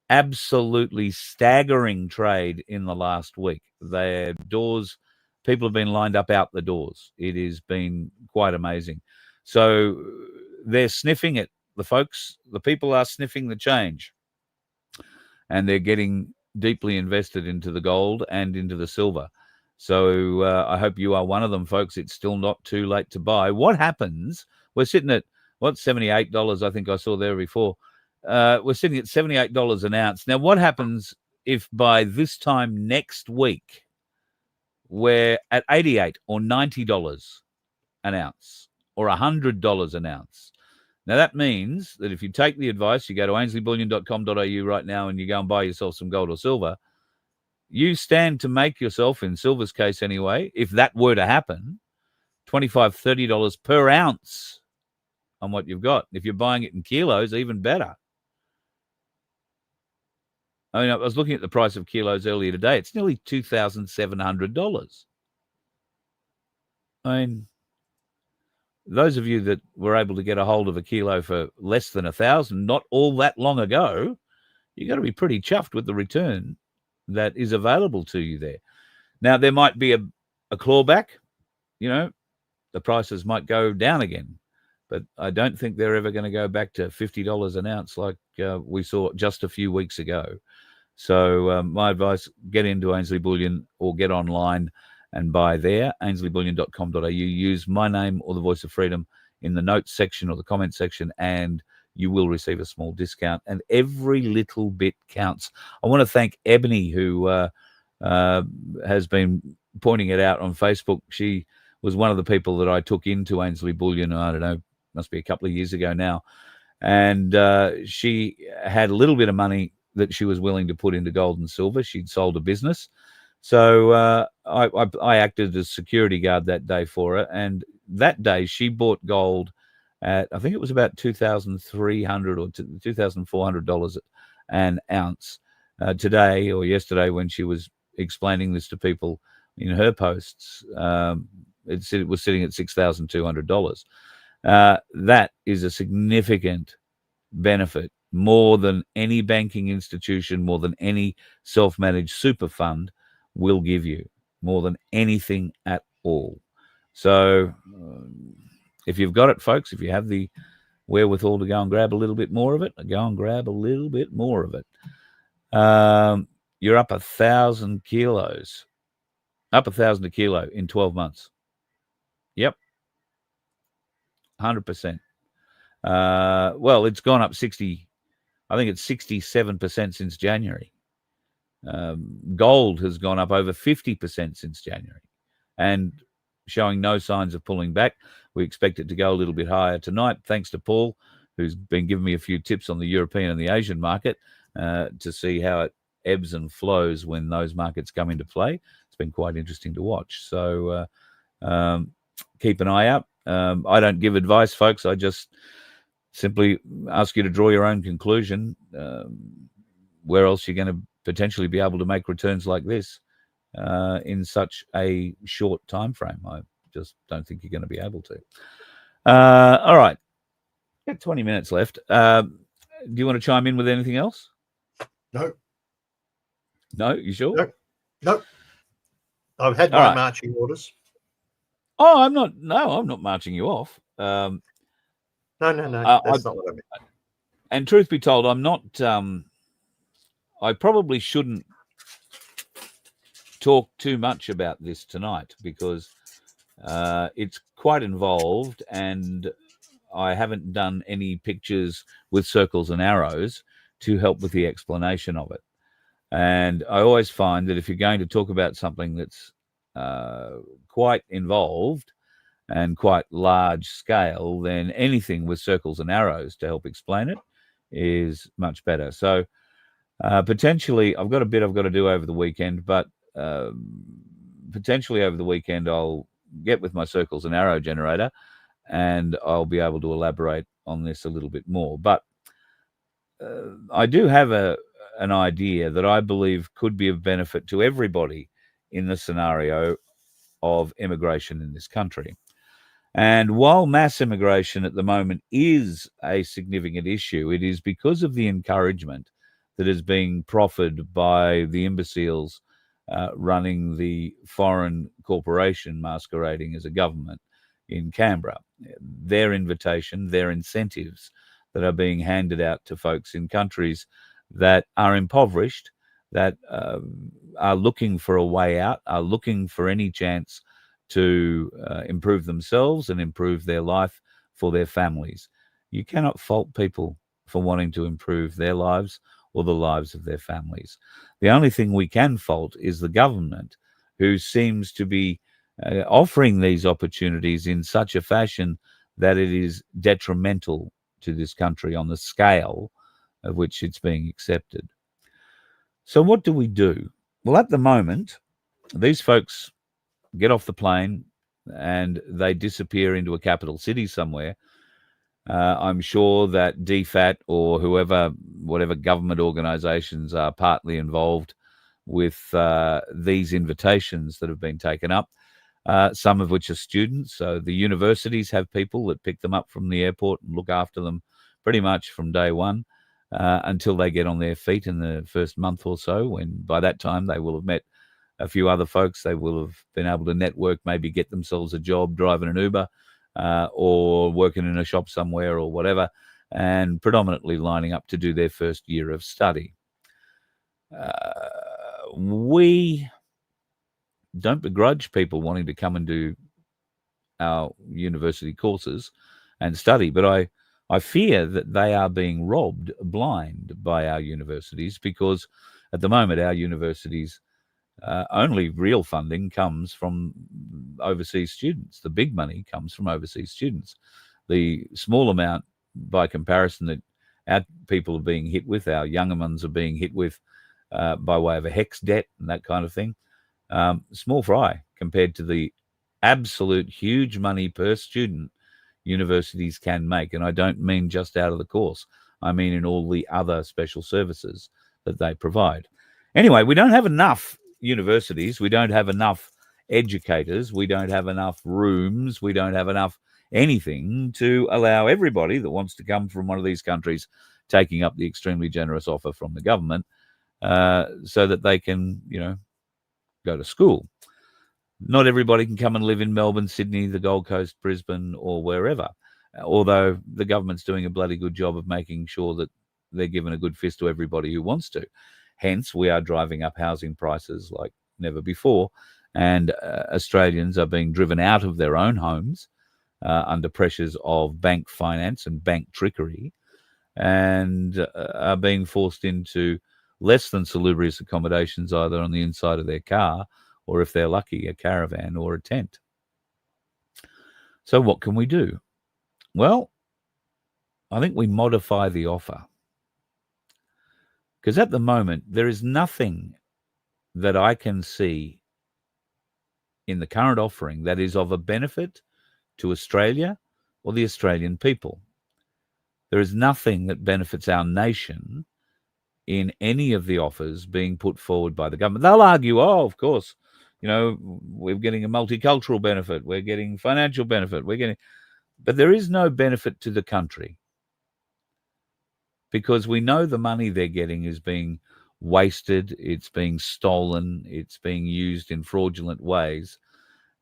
absolutely staggering trade in the last week. Their doors, people have been lined up out the doors. It has been quite amazing. So they're sniffing it. The people are sniffing the change, and they're getting deeply invested into the gold and into the silver. So I hope you are one of them, folks. It's still not too late to buy. What happens? We're sitting at, $78, I think I saw there before. We're sitting at $78 an ounce. Now, what happens if by this time next week we're at $88 or $90 an ounce or $100 an ounce? Now, that means that if you take the advice, you go to ainsleyBullion.com.au right now and you go and buy yourself some gold or silver, you stand to make yourself, in silver's case anyway, if that were to happen, $25, $30 per ounce on what you've got. If you're buying it in kilos, even better. I mean, I was looking at the price of kilos earlier today. It's nearly $2,700. I mean, those of you that were able to get a hold of a kilo for less than 1,000 not all that long ago, you got to be pretty chuffed with the return that is available to you there. Now, there might be a clawback. You know, the prices might go down again, but I don't think they're ever going to go back to $50 an ounce like we saw just a few weeks ago. So my advice, get into Ainsley Bullion or get online and buy there, ainsleyBullion.com.au. Use my name or the Voice of Freedom in the notes section or the comment section, and you will receive a small discount. And every little bit counts. I want to thank Ebony, who has been pointing it out on Facebook. She was one of the people that I took into Ainsley Bullion, I don't know, must be a couple of years ago now. And she had a little bit of money that she was willing to put into gold and silver. She'd sold a business. So I acted as security guard that day for her. And that day she bought gold at, I think it was about $2,300 or $2,400 an ounce. Today or yesterday, when she was explaining this to people in her posts, it was sitting at $6,200. That is a significant benefit, more than any banking institution, more than any self-managed super fund will give you, more than anything at all. So if you've got it, folks, if you have the wherewithal to go and grab a little bit more of it, go and grab a little bit more of it. You're up 1,000 kilos, up 1,000 a kilo in 12 months. Yep. 100%. Well, it's gone up 60, I think it's 67% since January. Gold has gone up over 50% since January and showing no signs of pulling back. We expect it to go a little bit higher tonight, thanks to Paul, who's been giving me a few tips on the European and the Asian market to see how it ebbs and flows when those markets come into play. It's been quite interesting to watch. So keep an eye out. I don't give advice, folks. I just simply ask you to draw your own conclusion. Where else you're going to potentially be able to make returns like this in such a short time frame? I just don't think you're going to be able to. All right. Got 20 minutes left. Do you want to chime in with anything else? No. No? You sure? No. I've had my marching orders. Oh, I'm not marching you off. No. That's not what I meant. And truth be told, I'm not. I probably shouldn't talk too much about this tonight because it's quite involved, and I haven't done any pictures with circles and arrows to help with the explanation of it. And I always find that if you're going to talk about something that's quite involved and quite large scale, then anything with circles and arrows to help explain it is much better. So potentially I've got a bit I've got to do over the weekend, but potentially over the weekend I'll get with my circles and arrow generator and I'll be able to elaborate on this a little bit more. But I do have an idea that I believe could be of benefit to everybody in the scenario of immigration in this country. And while mass immigration at the moment is a significant issue, it is because of the encouragement that is being proffered by the imbeciles running the foreign corporation masquerading as a government in Canberra. Their invitation, their incentives that are being handed out to folks in countries that are impoverished, that are looking for a way out, are looking for any chance to improve themselves and improve their life for their families. You cannot fault people for wanting to improve their lives or the lives of their families. The only thing we can fault is the government, who seems to be offering these opportunities in such a fashion that it is detrimental to this country on the scale of which it's being accepted. So what do we do? Well, at the moment, these folks get off the plane and they disappear into a capital city somewhere. I'm sure that DFAT or whatever government organisations are partly involved with these invitations that have been taken up, some of which are students. So the universities have people that pick them up from the airport and look after them pretty much from day one until they get on their feet in the first month or so, when by that time they will have met a few other folks. They will have been able to network, maybe get themselves a job driving an Uber or working in a shop somewhere or whatever, and predominantly lining up to do their first year of study. We don't begrudge people wanting to come and do our university courses and study, but I fear that they are being robbed blind by our universities, because at the moment our universities only real funding comes from overseas students. The big money comes from overseas students. The small amount, by comparison, that our people are being hit with, our younger ones are being hit with by way of a HEX debt and that kind of thing, small fry compared to the absolute huge money per student universities can make. And I don't mean just out of the course. I mean in all the other special services that they provide. Anyway, we don't have enough universities. We don't have enough educators. We don't have enough rooms. We don't have enough anything to allow everybody that wants to come from one of these countries taking up the extremely generous offer from the government so that they can, go to school. Not everybody can come and live in Melbourne, Sydney, the Gold Coast, Brisbane, or wherever, although the government's doing a bloody good job of making sure that they're giving a good fist to everybody who wants to. Hence, we are driving up housing prices like never before, and Australians are being driven out of their own homes under pressures of bank finance and bank trickery, and are being forced into less than salubrious accommodations, either on the inside of their car or, if they're lucky, a caravan or a tent. So what can we do? Well, I think we modify the offer. Because at the moment, there is nothing that I can see in the current offering that is of a benefit to Australia or the Australian people. There is nothing that benefits our nation in any of the offers being put forward by the government. They'll argue, of course, we're getting a multicultural benefit, we're getting financial benefit, but there is no benefit to the country, because we know the money they're getting is being wasted, it's being stolen, it's being used in fraudulent ways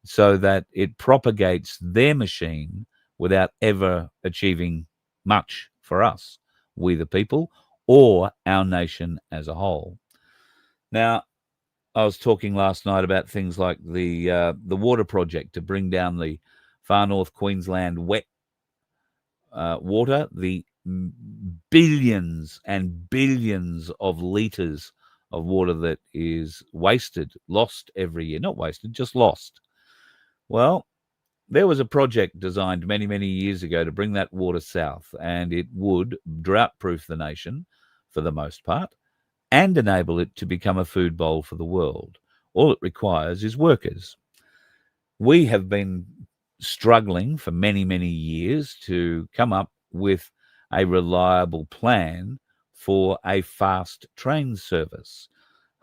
so that it propagates their machine without ever achieving much for us, we the people, or our nation as a whole. Now, I was talking last night about things like the water project to bring down the far north Queensland wet water, the billions and billions of litres of water that is lost every year. Not wasted, just lost. Well, there was a project designed many, many years ago to bring that water south, and it would drought-proof the nation for the most part and enable it to become a food bowl for the world. All it requires is workers. We have been struggling for many, many years to come up with a reliable plan for a fast train service,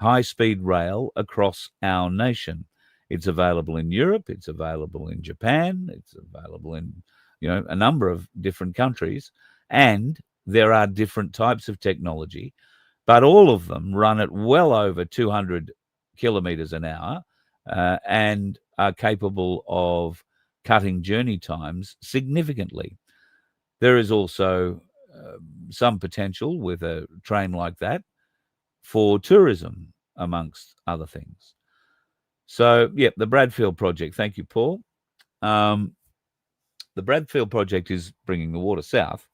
high-speed rail across our nation. It's available in Europe, it's available in Japan, it's available in a number of different countries, and there are different types of technology, but all of them run at well over 200 kilometres an hour and are capable of cutting journey times significantly. There is also some potential with a train like that for tourism, amongst other things. So, the Bradfield project. Thank you, Paul. The Bradfield project is bringing the water south.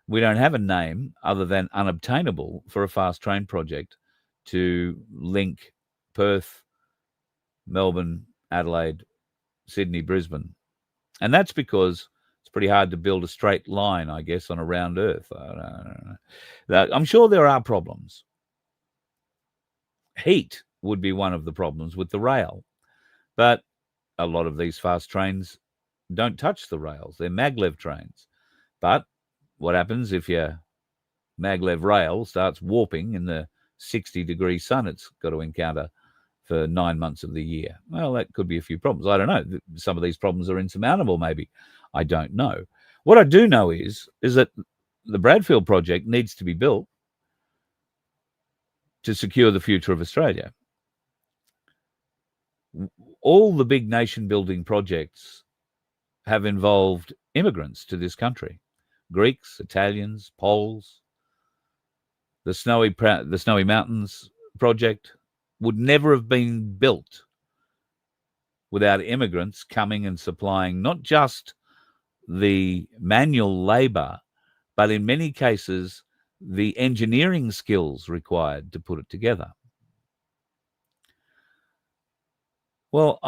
We don't have a name other than unobtainable for a fast train project to link Perth, Melbourne, Adelaide, Sydney, Brisbane. And that's because it's pretty hard to build a straight line, I guess, on a round earth. I don't know. I'm sure there are problems. Heat would be one of the problems with the rail. But a lot of these fast trains don't touch the rails. They're maglev trains. But what happens if your maglev rail starts warping in the 60-degree sun it's got to encounter for 9 months of the year? Well, that could be a few problems. I don't know. Some of these problems are insurmountable, maybe. I don't know. What I do know is that the Bradfield project needs to be built to secure the future of Australia. All the big nation-building projects have involved immigrants to this country. Greeks, Italians, Poles. The Snowy Mountains project would never have been built without immigrants coming and supplying not just the manual labour, but in many cases, the engineering skills required to put it together. Well,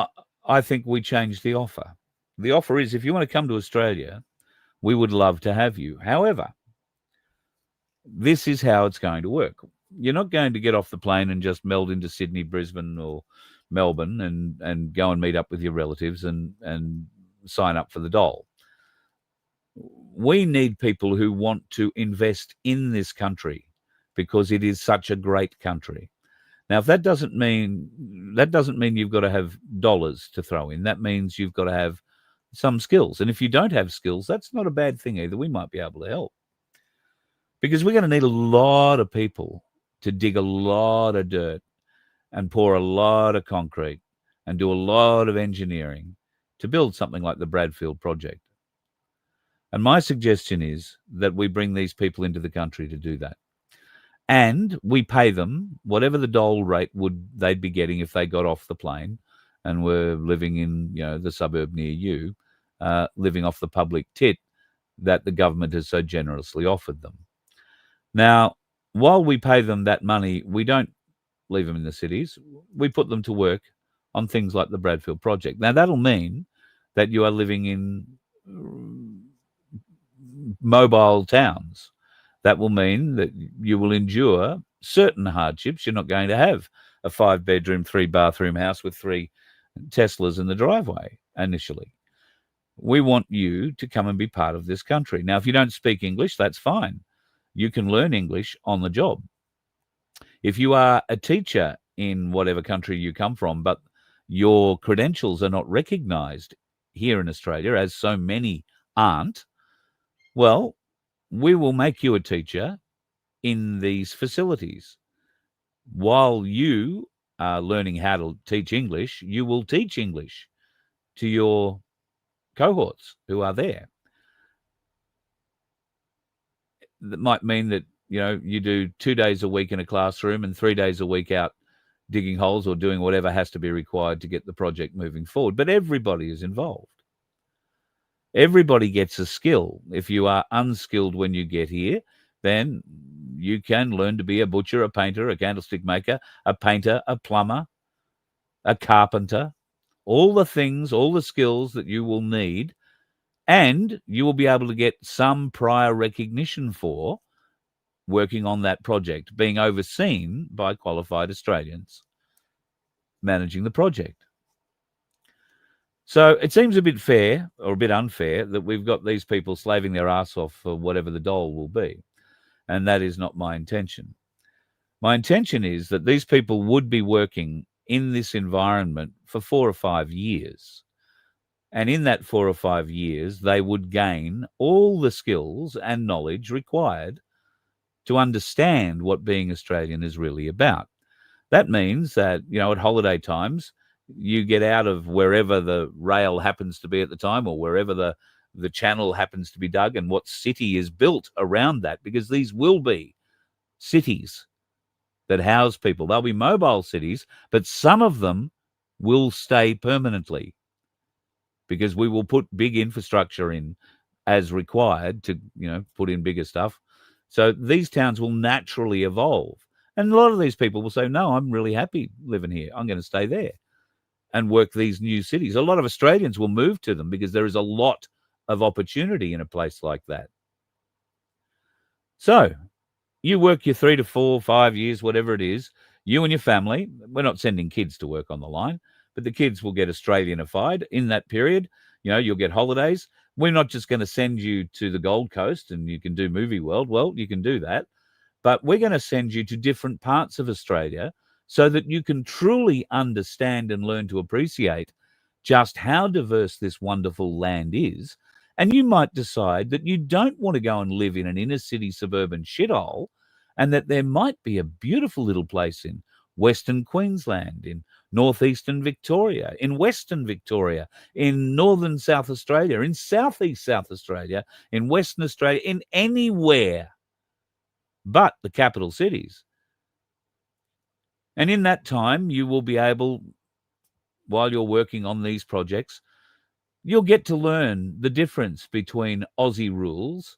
I think we changed the offer. The offer is, if you want to come to Australia, we would love to have you. However, this is how it's going to work. You're not going to get off the plane and just meld into Sydney, Brisbane or Melbourne and go and meet up with your relatives and sign up for the dole. We need people who want to invest in this country because it is such a great country. Now, if that doesn't mean you've got to have dollars to throw in. That means you've got to have some skills. And if you don't have skills, that's not a bad thing either. We might be able to help. Because we're going to need a lot of people to dig a lot of dirt and pour a lot of concrete and do a lot of engineering to build something like the Bradfield project. And my suggestion is that we bring these people into the country to do that. And we pay them whatever the dole rate they'd be getting if they got off the plane and were living in the suburb near you, living off the public tit that the government has so generously offered them. Now, while we pay them that money, we don't leave them in the cities. We put them to work on things like the Bradfield project. Now, that'll mean that you are living in mobile towns. That will mean that you will endure certain hardships. You're not going to have a 5-bedroom, 3-bathroom house with 3 Teslas in the driveway initially. We want you to come and be part of this country. Now, if you don't speak English, that's fine. You can learn English on the job. If you are a teacher in whatever country you come from, but your credentials are not recognised here in Australia, as so many aren't, well, we will make you a teacher in these facilities. While you are learning how to teach English, you will teach English to your cohorts who are there. That might mean that, you do 2 days a week in a classroom and 3 days a week out digging holes or doing whatever has to be required to get the project moving forward. But everybody is involved. Everybody gets a skill. If you are unskilled when you get here, then you can learn to be a butcher, a painter, a candlestick maker, a painter, a plumber, a carpenter, all the things, all the skills that you will need, and you will be able to get some prior recognition for working on that project, being overseen by qualified Australians managing the project. So it seems a bit fair or a bit unfair that we've got these people slaving their ass off for whatever the dole will be. And that is not my intention. My intention is that these people would be working in this environment for 4 or 5 years. And in that 4 or 5 years, they would gain all the skills and knowledge required to understand what being Australian is really about. That means that, at holiday times, you get out of wherever the rail happens to be at the time or wherever the channel happens to be dug and what city is built around that, because these will be cities that house people. They'll be mobile cities, but some of them will stay permanently because we will put big infrastructure in as required to, put in bigger stuff. So these towns will naturally evolve. And a lot of these people will say, no, I'm really happy living here. I'm going to stay there and work these new cities. A lot of Australians will move to them because there is a lot of opportunity in a place like that. So you work your 3 to 4, 5 years, whatever it is, you and your family. We're not sending kids to work on the line, but the kids will get Australianified in that period. You'll get holidays. We're not just going to send you to the Gold Coast and you can do Movie World. Well, you can do that, but we're going to send you to different parts of Australia so that you can truly understand and learn to appreciate just how diverse this wonderful land is. And you might decide that you don't want to go and live in an inner city suburban shithole, and that there might be a beautiful little place in Western Queensland, in northeastern Victoria, in Western Victoria, in northern South Australia, in southeast South Australia, in Western Australia, in anywhere but the capital cities. And in that time, you will be able, while you're working on these projects, you'll get to learn the difference between Aussie rules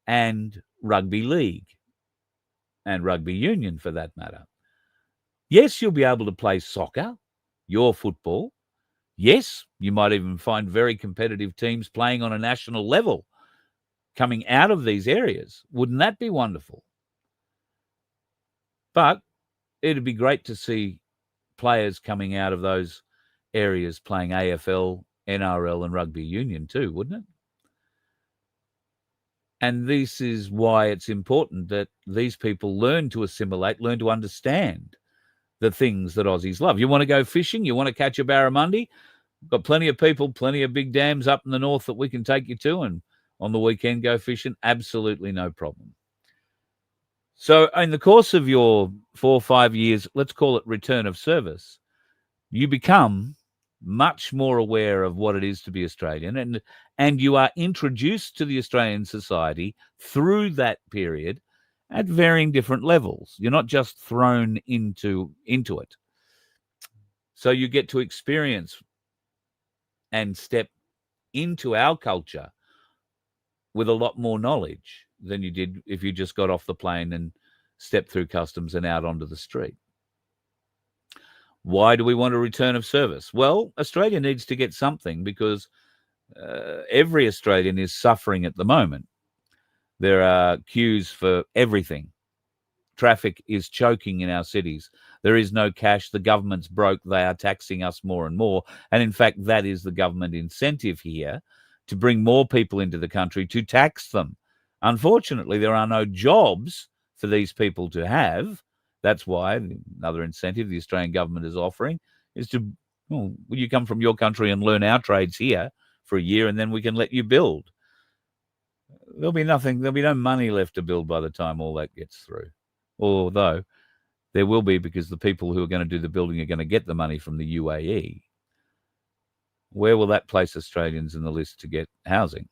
and rugby league and rugby union, for that matter. Yes, you'll be able to play soccer, your football. Yes, you might even find very competitive teams playing on a national level coming out of these areas. Wouldn't that be wonderful? But it'd be great to see players coming out of those areas playing AFL, NRL and rugby union too, wouldn't it? And this is why it's important that these people learn to assimilate, learn to understand the things that Aussies love. You want to go fishing? You want to catch a barramundi? Got plenty of people, plenty of big dams up in the north that we can take you to, and on the weekend go fishing. Absolutely no problem. So in the course of your 4 or 5 years, let's call it return of service, you become much more aware of what it is to be Australian, and you are introduced to the Australian society through that period at varying different levels. You're not just thrown into it. So you get to experience and step into our culture with a lot more knowledge than you did if you just got off the plane and stepped through customs and out onto the street. Why do we want a return of service? Well, Australia needs to get something because every Australian is suffering at the moment. There are queues for everything. Traffic is choking in our cities. There is no cash. The government's broke. They are taxing us more and more. And in fact, that is the government incentive here, to bring more people into the country, to tax them. Unfortunately, there are no jobs for these people to have. That's why another incentive the Australian government is offering is to, will you come from your country and learn our trades here for a year, and then we can let you build. There'll be no money left to build by the time all that gets through. Although there will be, because the people who are going to do the building are going to get the money from the UAE. Where will that place Australians in the list to get housing?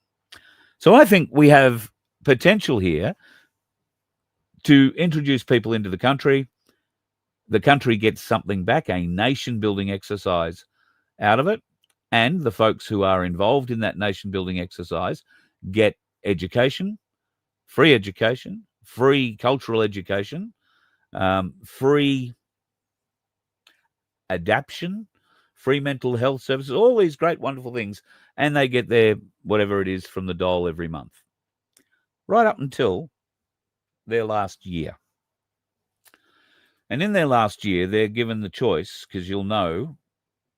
So I think we have potential here to introduce people into the country. The country gets something back, a nation-building exercise out of it, and the folks who are involved in that nation-building exercise get education, free cultural education, free adaptation, free mental health services, all these great, wonderful things, and they get their whatever it is from the dole every month, right up until their last year. And in their last year, they're given the choice, because you'll know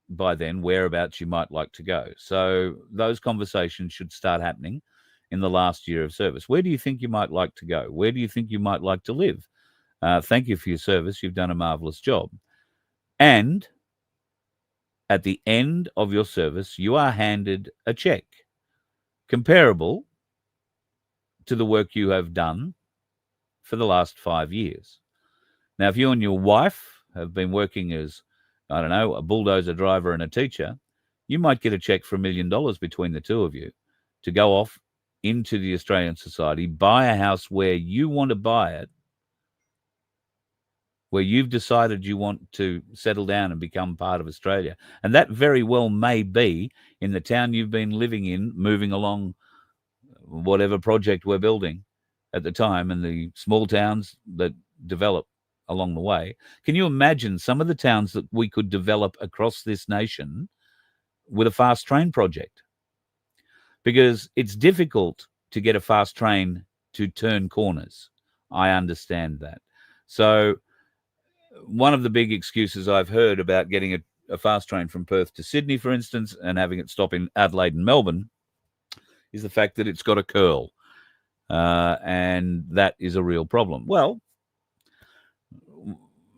by then whereabouts you might like to go. So those conversations should start happening in the last year of service. Where do you think you might like to go? Where do you think you might like to live? Thank you for your service. You've done a marvelous job. And at the end of your service, you are handed a check comparable to the work you have done for the last 5 years. Now, if you and your wife have been working as, I don't know, a bulldozer driver and a teacher, you might get a check for $1 million between the two of you to go off into the Australian society, buy a house where you want to buy it, where you've decided you want to settle down and become part of Australia. And that very well may be in the town you've been living in, moving along whatever project we're building at the time, and the small towns that develop along the way. Can you imagine some of the towns that we could develop across this nation with a fast train project? because it's difficult to get a fast train to turn corners. I understand that. So one of the big excuses I've heard about getting a fast train from Perth to Sydney, for instance, and having it stop in Adelaide and Melbourne is the fact that it's got a curl. And that is a real problem. Well,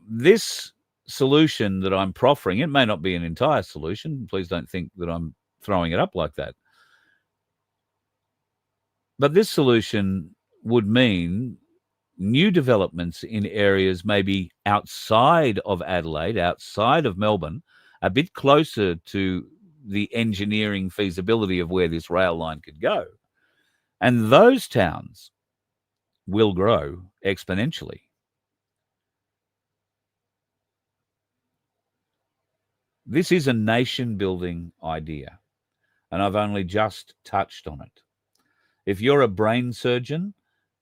this solution that I'm proffering, it may not be an entire solution. Please don't think that I'm throwing it up like that. But this solution would mean new developments in areas maybe outside of Adelaide, outside of Melbourne, a bit closer to the engineering feasibility of where this rail line could go. And those towns will grow exponentially. This is a nation-building idea, and I've only just touched on it. If you're a brain surgeon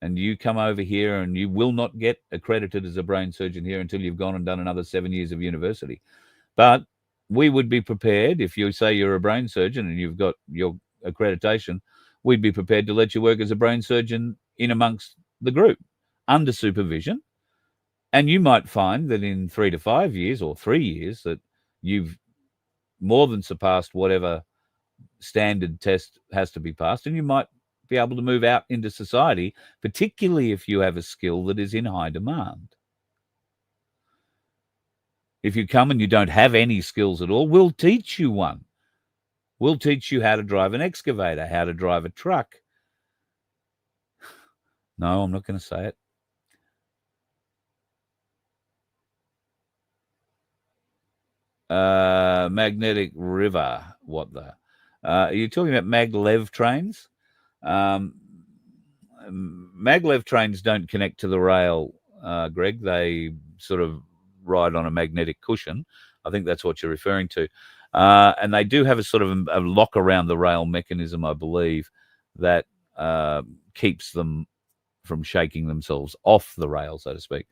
and you come over here, and you will not get accredited as a brain surgeon here until you've gone and done another 7 years of university. But we would be prepared, if you say you're a brain surgeon and you've got your accreditation, we'd be prepared to let you work as a brain surgeon in amongst the group under supervision. And you might find that in 3 to 5 years or 3 years that you've more than surpassed whatever standard test has to be passed, and you might be able to move out into society, particularly if you have a skill that is in high demand. If you come and you don't have any skills at all, we'll teach you one. We'll teach you how to drive an excavator, how to drive a truck. No, I'm not going to say it. Magnetic River, what the? Are you talking about maglev trains? Maglev trains don't connect to the rail, Greg. They sort of ride on a magnetic cushion. I think that's what you're referring to. And they do have a sort of a lock around the rail mechanism, I believe, that keeps them from shaking themselves off the rail, so to speak.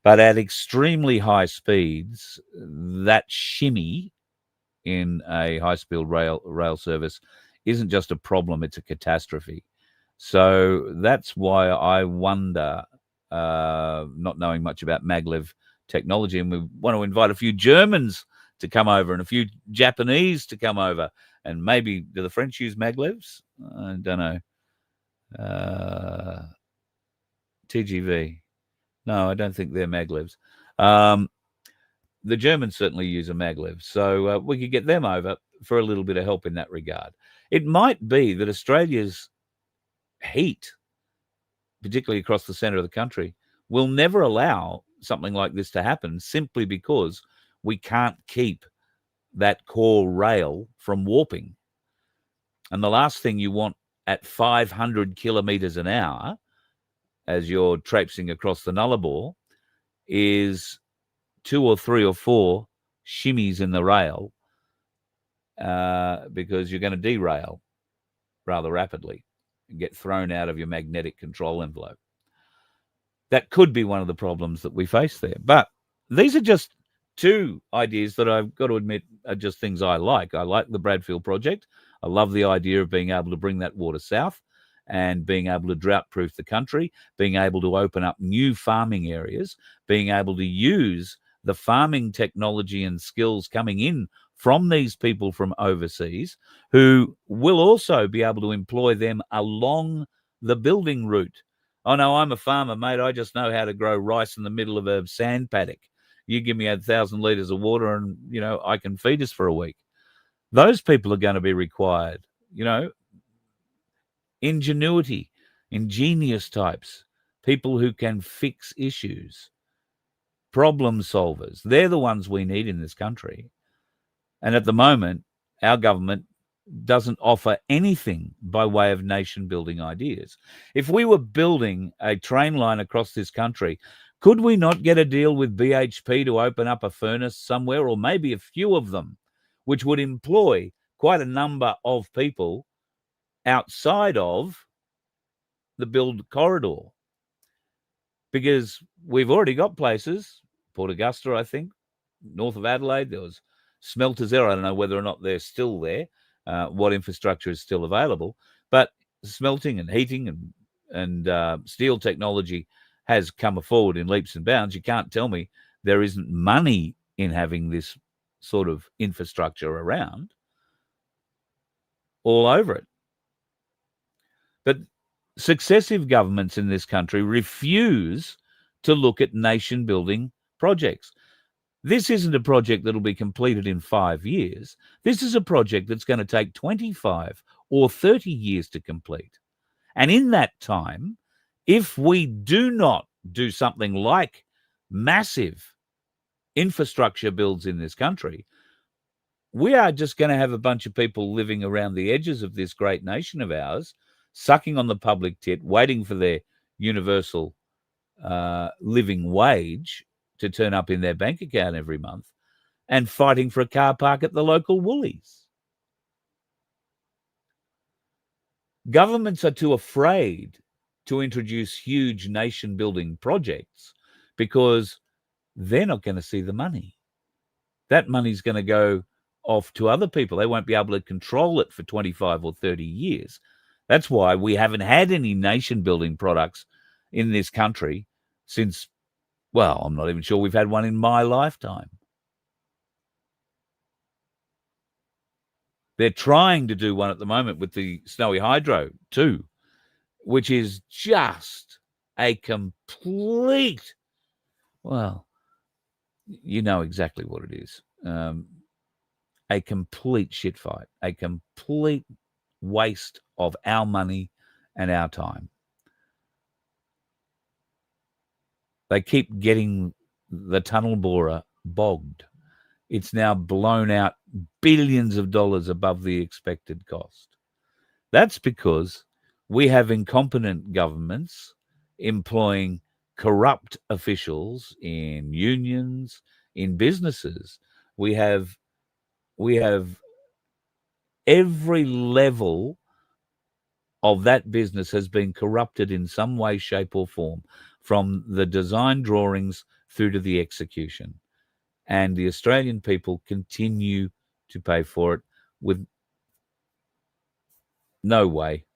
But at extremely high speeds, that shimmy in a high-speed rail service isn't just a problem, it's a catastrophe. So that's why I wonder, not knowing much about maglev technology, and we want to invite a few Germans to come over and a few Japanese to come over, and maybe, do the French use maglevs? I don't know. TGV. No, I don't think they're maglevs. The Germans certainly use a maglev, so we could get them over for a little bit of help in that regard. It might be that Australia's heat, particularly across the centre of the country, will never allow something like this to happen, simply because we can't keep that core rail from warping. And the last thing you want at 500 kilometres an hour, as you're traipsing across the Nullarbor, is 2 or 3 or 4 shimmies in the rail, because you're going to derail rather rapidly and get thrown out of your magnetic control envelope. That could be one of the problems that we face there. But these are just 2 ideas that I've got to admit are just things I like. I like the Bradfield project. I love the idea of being able to bring that water south and being able to drought-proof the country, being able to open up new farming areas, being able to use the farming technology and skills coming in from these people from overseas, who will also be able to employ them along the building route. Oh, no, I'm a farmer, mate. I just know how to grow rice in the middle of a sand paddock. You give me 1,000 litres of water and, I can feed us for a week. Those people are going to be required, ingenuity, ingenious types, people who can fix issues, problem solvers. They're the ones we need in this country. And at the moment, our government doesn't offer anything by way of nation-building ideas. If we were building a train line across this country, could we not get a deal with BHP to open up a furnace somewhere, or maybe a few of them, which would employ quite a number of people outside of the build corridor? Because we've already got places, Port Augusta, I think, north of Adelaide, there was smelters there. I don't know whether or not they're still there, what infrastructure is still available. But smelting and heating and steel technology has come forward in leaps and bounds. You can't tell me there isn't money in having this sort of infrastructure around all over it. But successive governments in this country refuse to look at nation-building projects. This isn't a project that'll be completed in 5 years. This is a project that's going to take 25 or 30 years to complete. And in that time, if we do not do something like massive infrastructure builds in this country, we are just going to have a bunch of people living around the edges of this great nation of ours, sucking on the public tit, waiting for their universal living wage to turn up in their bank account every month, and fighting for a car park at the local Woolies. Governments are too afraid to introduce huge nation-building projects because they're not going to see the money. That money's going to go off to other people. They won't be able to control it for 25 or 30 years. That's why we haven't had any nation-building products in this country since, well, I'm not even sure we've had one in my lifetime. They're trying to do one at the moment with the Snowy Hydro too, which is just a complete, well, you know exactly what it is. A complete shit fight, a complete waste of our money and our time. They keep getting the tunnel borer bogged. It's now blown out billions of dollars above the expected cost. That's because we have incompetent governments employing corrupt officials in unions, in businesses. We have every level of that business has been corrupted in some way, shape, or form, from the design drawings through to the execution. And the Australian people continue to pay for it with no way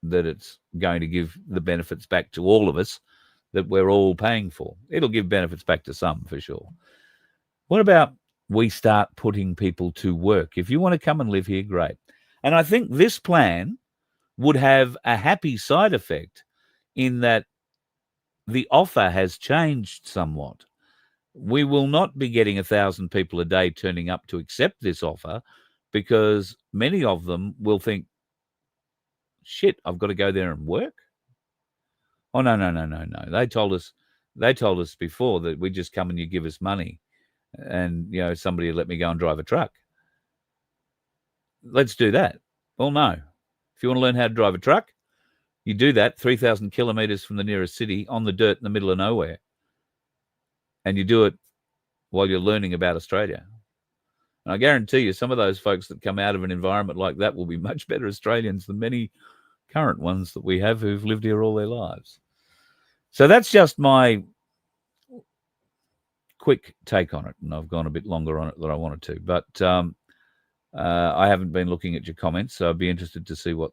that it's going to give the benefits back to all of us that we're all paying for. It'll give benefits back to some, for sure. What about we start putting people to work? If you want to come and live here, great. And I think this plan would have a happy side effect in that the offer has changed somewhat. We will not be getting 1,000 people a day turning up to accept this offer, because many of them will think, shit, I've got to go there and work. Oh, no. They told us before that we just come and you give us money and, you know, somebody will let me go and drive a truck. Let's do that. Well, no. If you want to learn how to drive a truck, you do that 3,000 kilometers from the nearest city on the dirt in the middle of nowhere. And you do it while you're learning about Australia. And I guarantee you some of those folks that come out of an environment like that will be much better Australians than many current ones that we have who've lived here all their lives. So that's just my quick take on it. And I've gone a bit longer on it than I wanted to. But I haven't been looking at your comments, so I'd be interested to see what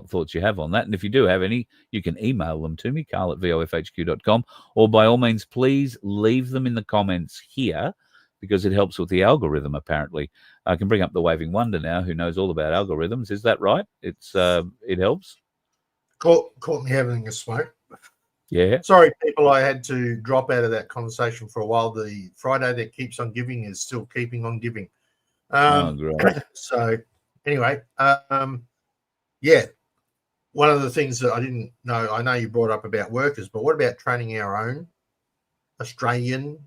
thoughts you have on that. And if you do have any, you can email them to me, carl@vofhq.com, or by all means, please leave them in the comments here, because it helps with the algorithm, apparently. I can bring up the Waving Wonder now, who knows all about algorithms. Is that right? It helps? Caught me having a smoke. Yeah. Sorry, people, I had to drop out of that conversation for a while. The Friday that keeps on giving is still keeping on giving. Great. So anyway, yeah, one of the things that I didn't know, I know you brought up about workers, but what about training our own Australian?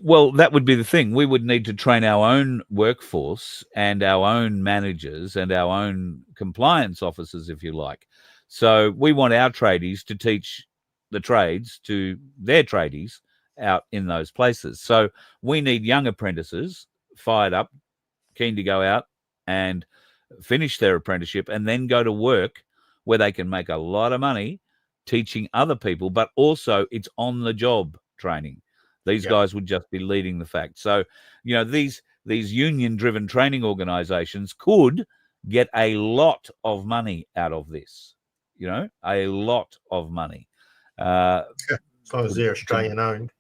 Well, that would be the thing. We would need to train our own workforce and our own managers and our own compliance officers, if you like. So we want our tradies to teach the trades to their tradies out in those places. So we need young apprentices fired up, keen to go out and finish their apprenticeship and then go to work where they can make a lot of money teaching other people, but also it's on the job training. These guys would just be leading the fact. So, you know, these union driven training organizations could get a lot of money out of this. You know, a lot of money. As long as they're Australian owned.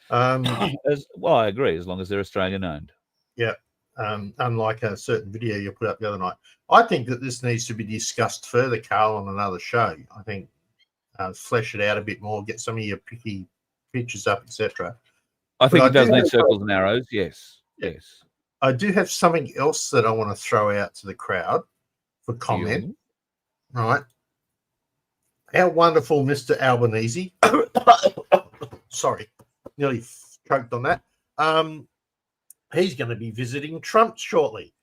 Well, I agree, as long as they're Australian owned. Yeah. Unlike a certain video you put up the other night. I think that this needs to be discussed further, Carl, on another show. I think flesh it out a bit more, get some of your picky pictures up, etc. I think it does need circles and arrows. Yes. Yeah. Yes. I do have something else that I want to throw out to the crowd for comment. Right. Our wonderful Mr. Albanese. Sorry, nearly choked on that. He's going to be visiting Trump shortly.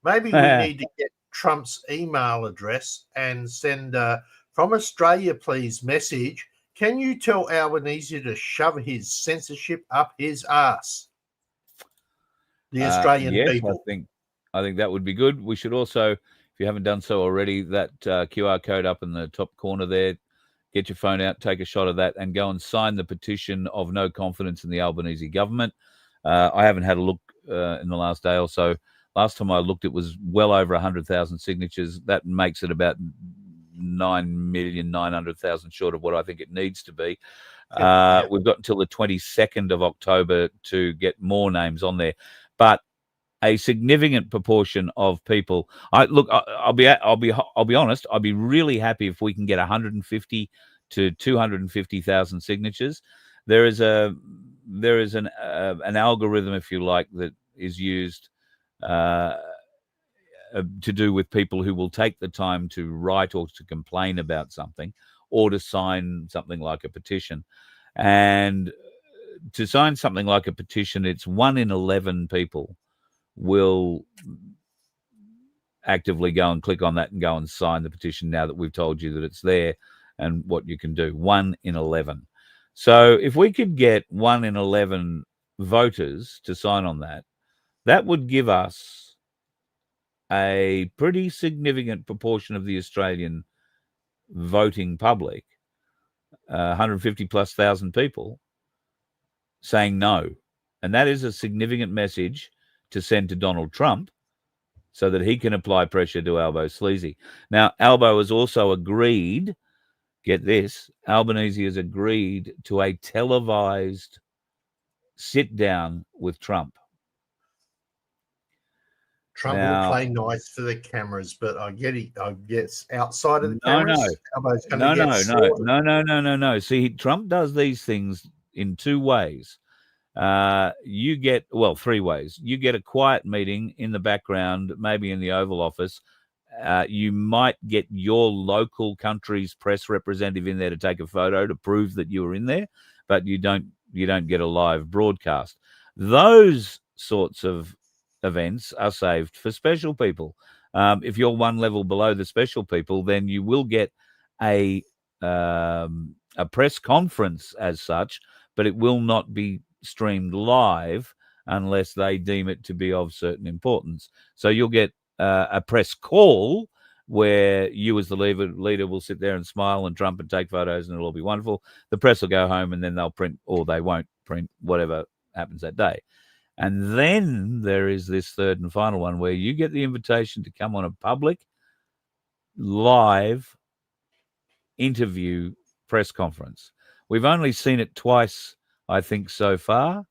Maybe we need to get Trump's email address and send from Australia, please, message. Can you tell Albanese to shove his censorship up his ass? The Australian people. I think that would be good. We should also, if you haven't done so already, that QR code up in the top corner there, get your phone out, take a shot of that, and go and sign the petition of no confidence in the Albanese government. I haven't had a look in the last day or so. Last time I looked, it was well over 100,000 signatures. That makes it about 9,900,000 short of what I think it needs to be. We've got until the 22nd of October to get more names on there, but a significant proportion of people. I'll be honest. I'll be really happy if we can get 150 to 250,000 signatures. There is an algorithm, if you like, that is used to do with people who will take the time to write or to complain about something or to sign something like a petition. And to sign something like a petition, it's 1 in 11 people will actively go and click on that and go and sign the petition now that we've told you that it's there and what you can do. 1 in 11. So if we could get 1 in 11 voters to sign on that, that would give us a pretty significant proportion of the Australian voting public, 150 plus thousand people, saying no. And that is a significant message to send to Donald Trump so that he can apply pressure to Albo Sleazy. Now, Albo has also agreed, get this, Albanese has agreed to a televised sit down with Trump. Trump will play nice for the cameras, but I guess outside of the cameras, No. See, Trump does these things in two ways. You get, well, three ways. You get a quiet meeting in the background, maybe in the Oval Office. You might get your local country's press representative in there to take a photo to prove that you were in there, but you don't get a live broadcast. Those sorts of events are saved for special people. If you're one level below the special people, then you will get a press conference as such, but it will not be streamed live unless they deem it to be of certain importance. So you'll get a press call where you as the leader will sit there and smile and Trump and take photos and it'll all be wonderful. The press will go home and then they'll print, or they won't print, whatever happens that day. And then there is this third and final one where you get the invitation to come on a public live interview press conference. We've only seen it twice, I think, so far.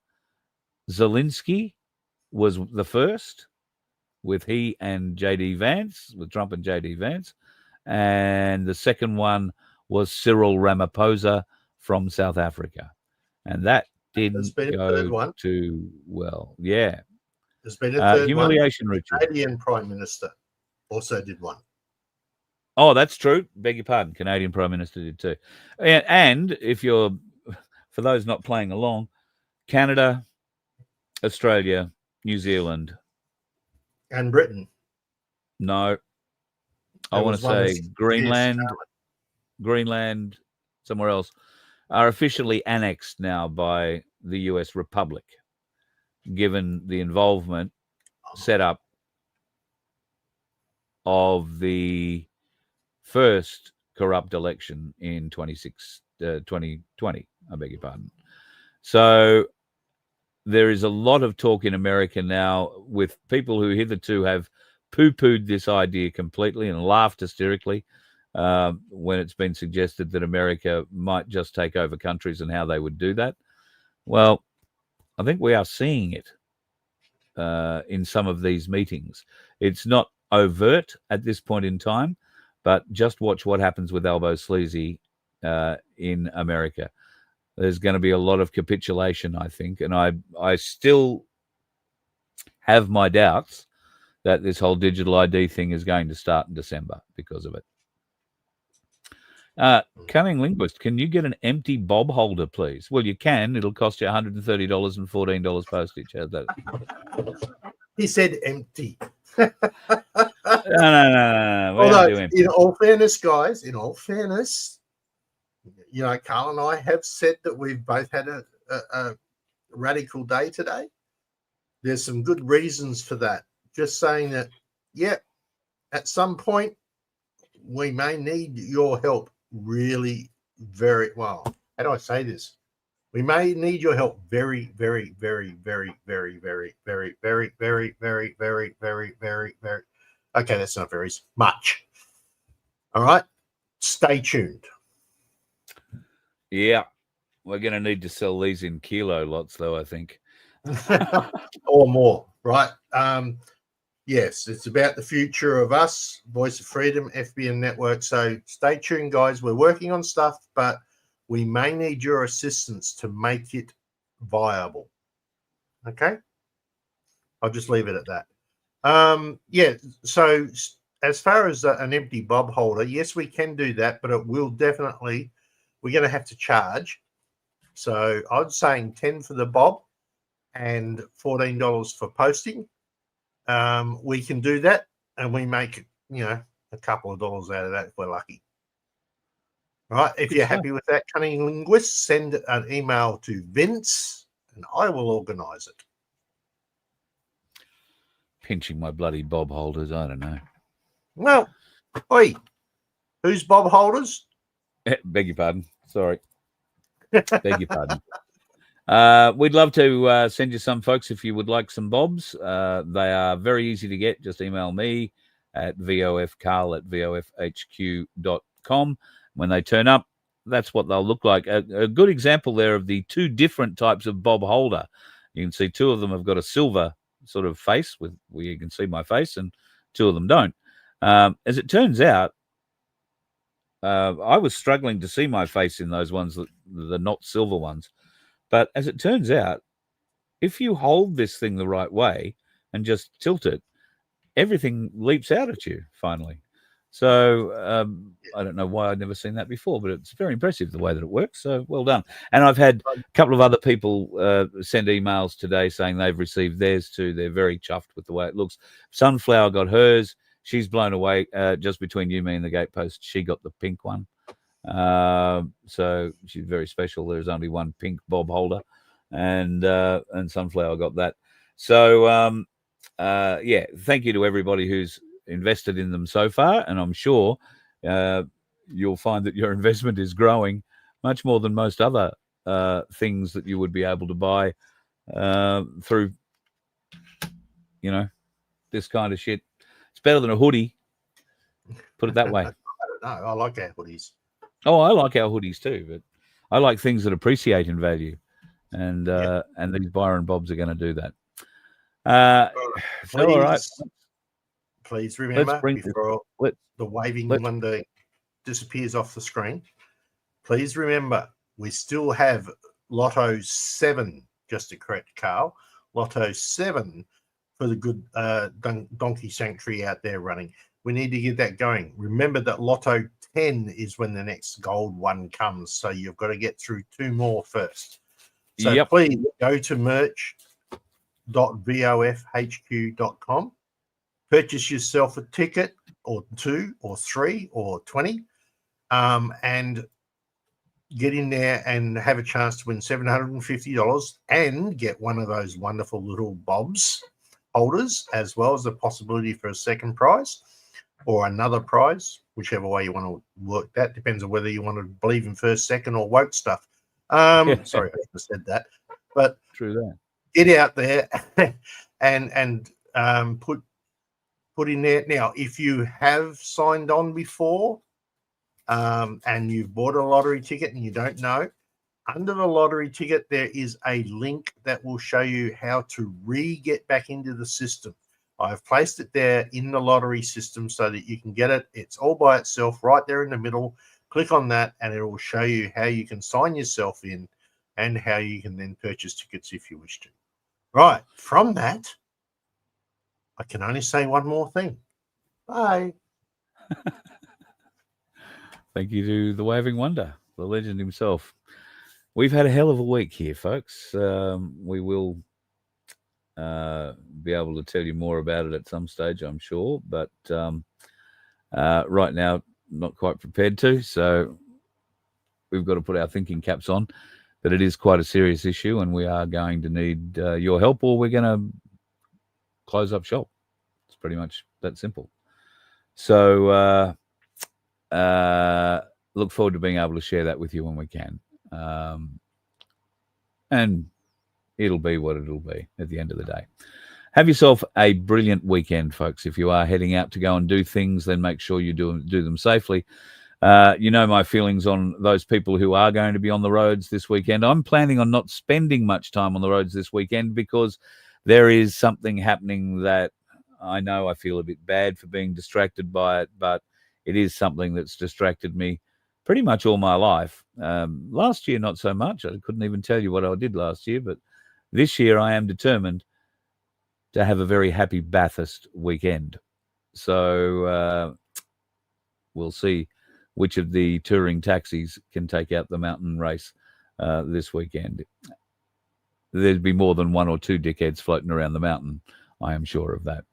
Zelensky was the first with he and J.D. Vance, with Trump and J.D. Vance. And the second one was Cyril Ramaphosa from South Africa. And that didn't go too well. Yeah. There's been a third humiliation one. ritual. The Canadian Prime Minister also did one. Oh, that's true. Beg your pardon. Canadian Prime Minister did too. And if you're, for those not playing along, Canada, Australia, New Zealand. And Britain. No. I want to say Greenland, somewhere else, are officially annexed now by the US Republic, given the involvement set up of the first corrupt election in 2020, I beg your pardon. So there is a lot of talk in America now with people who hitherto have poo-pooed this idea completely and laughed hysterically when it's been suggested that America might just take over countries and how they would do that. Well, I think we are seeing it in some of these meetings. It's not overt at this point in time, but just watch what happens with Elbow Sleazy in America. There's going to be a lot of capitulation, I think, and I still have my doubts that this whole digital ID thing is going to start in December because of it. Cunning Linguist, can you get an empty bob holder, please? Well, you can. It'll cost you $130 and $14 postage. How's that? He said empty. No. We Although, don't do empty. in all fairness, guys, you know, Carl and I have said that we've both had a radical day today. There's some good reasons for that. Just saying that, yeah, at some point we may need your help really very well. How do I say this? We may need your help very, very, very, very, very, very, very, very, very, very, very, very, very, very. Okay, that's not very much. All right, stay tuned. Yeah, we're going to need to sell these in kilo lots, though, I think. Or more, right? Yes, it's about the future of us, Voice of Freedom, FBN Network. So stay tuned, guys. We're working on stuff, but we may need your assistance to make it viable. Okay? I'll just leave it at that. Yeah, so as far as an empty bob holder, yes, we can do that, but it will definitely, we're going to have to charge. So I'm saying 10 for the bob and $14 for posting. We can do that, and we make, you know, a couple of dollars out of that if we're lucky. All right. If you're happy with that, Cunning Linguist, send an email to Vince, and I will organise it. Pinching my bloody bob holders, I don't know. Well, oi, who's bob holders? Beg your pardon. Sorry. Beg your pardon. We'd love to send you some, folks, if you would like some bobs. They are very easy to get. Just email me at vofcarl@vofhq.com. When they turn up, that's what they'll look like. A good example there of the two different types of bob holder. You can see two of them have got a silver sort of face with where you can see my face, and two of them don't. As it turns out, I was struggling to see my face in those ones, the not silver ones. But as it turns out, if you hold this thing the right way and just tilt it, everything leaps out at you finally. So I don't know why I'd never seen that before, but it's very impressive the way that it works. So well done. And I've had a couple of other people send emails today saying they've received theirs too. They're very chuffed with the way it looks. Sunflower got hers. She's blown away. Just between you, me, and the gatepost, she got the pink one. So she's very special. There's only one pink bob holder, and Sunflower got that. So yeah, thank you to everybody who's invested in them so far, and I'm sure you'll find that your investment is growing much more than most other things that you would be able to buy through, you know, this kind of shit. It's better than a hoodie, put it that way. I don't know. I like our hoodies. Oh, I like our hoodies too, but I like things that appreciate in value, and these Byron Bobs are going to do that. Please, all right. Please remember before the waving let's- window disappears off the screen. Please remember we still have Lotto 7, just to correct Carl. Lotto 7 for the good Donkey Sanctuary out there running. We need to get that going. Remember that Lotto 10 is when the next gold one comes. So you've got to get through two more first. So please go to merch.vofhq.com. Purchase yourself a ticket or 2 or 3 or 20 and get in there and have a chance to win $750 and get one of those wonderful little bobs holders, as well as the possibility for a second prize or another prize, whichever way you want to work that. Depends on whether you want to believe in first, second, or woke stuff. Sorry, I just said that. But true that. Get out there and put put in there. Now, if you have signed on before and you've bought a lottery ticket and you don't know, under the lottery ticket, there is a link that will show you how to get back into the system. I've placed it there in the lottery system so that you can get it. It's all by itself right there in the middle. Click on that and it will show you how you can sign yourself in and how you can then purchase tickets if you wish to. Right, from that, I can only say one more thing. Bye. Thank you to the Waving Wonder, the legend himself. We've had a hell of a week here, folks. We will be able to tell you more about it at some stage, I'm sure. But right now, not quite prepared to. So we've got to put our thinking caps on. But it is quite a serious issue, and we are going to need your help, or we're going to close up shop. It's pretty much that simple. So look forward to being able to share that with you when we can. And it'll be what it'll be at the end of the day. Have yourself a brilliant weekend, folks. If you are heading out to go and do things, then make sure you do them safely. You know my feelings on those people who are going to be on the roads this weekend. I'm planning on not spending much time on the roads this weekend because there is something happening that I know I feel a bit bad for being distracted by it, but it is something that's distracted me pretty much all my life. Last year, not so much. I couldn't even tell you what I did last year, but this year I am determined to have a very happy Bathurst weekend. So we'll see which of the touring taxis can take out the mountain race this weekend. There'd be more than one or two dickheads floating around the mountain. I am sure of that.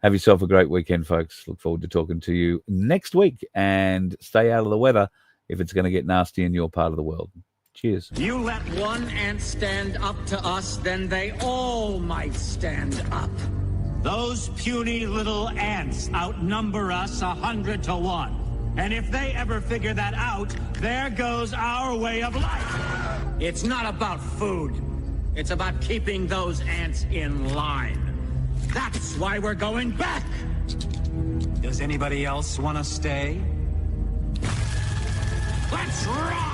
Have yourself a great weekend, folks. Look forward to talking to you next week, and stay out of the weather if it's going to get nasty in your part of the world. Cheers. You let one ant stand up to us, then they all might stand up. Those puny little ants outnumber us 100 to 1. And if they ever figure that out, there goes our way of life. It's not about food. It's about keeping those ants in line. That's why we're going back. Does anybody else want to stay? Let's rock!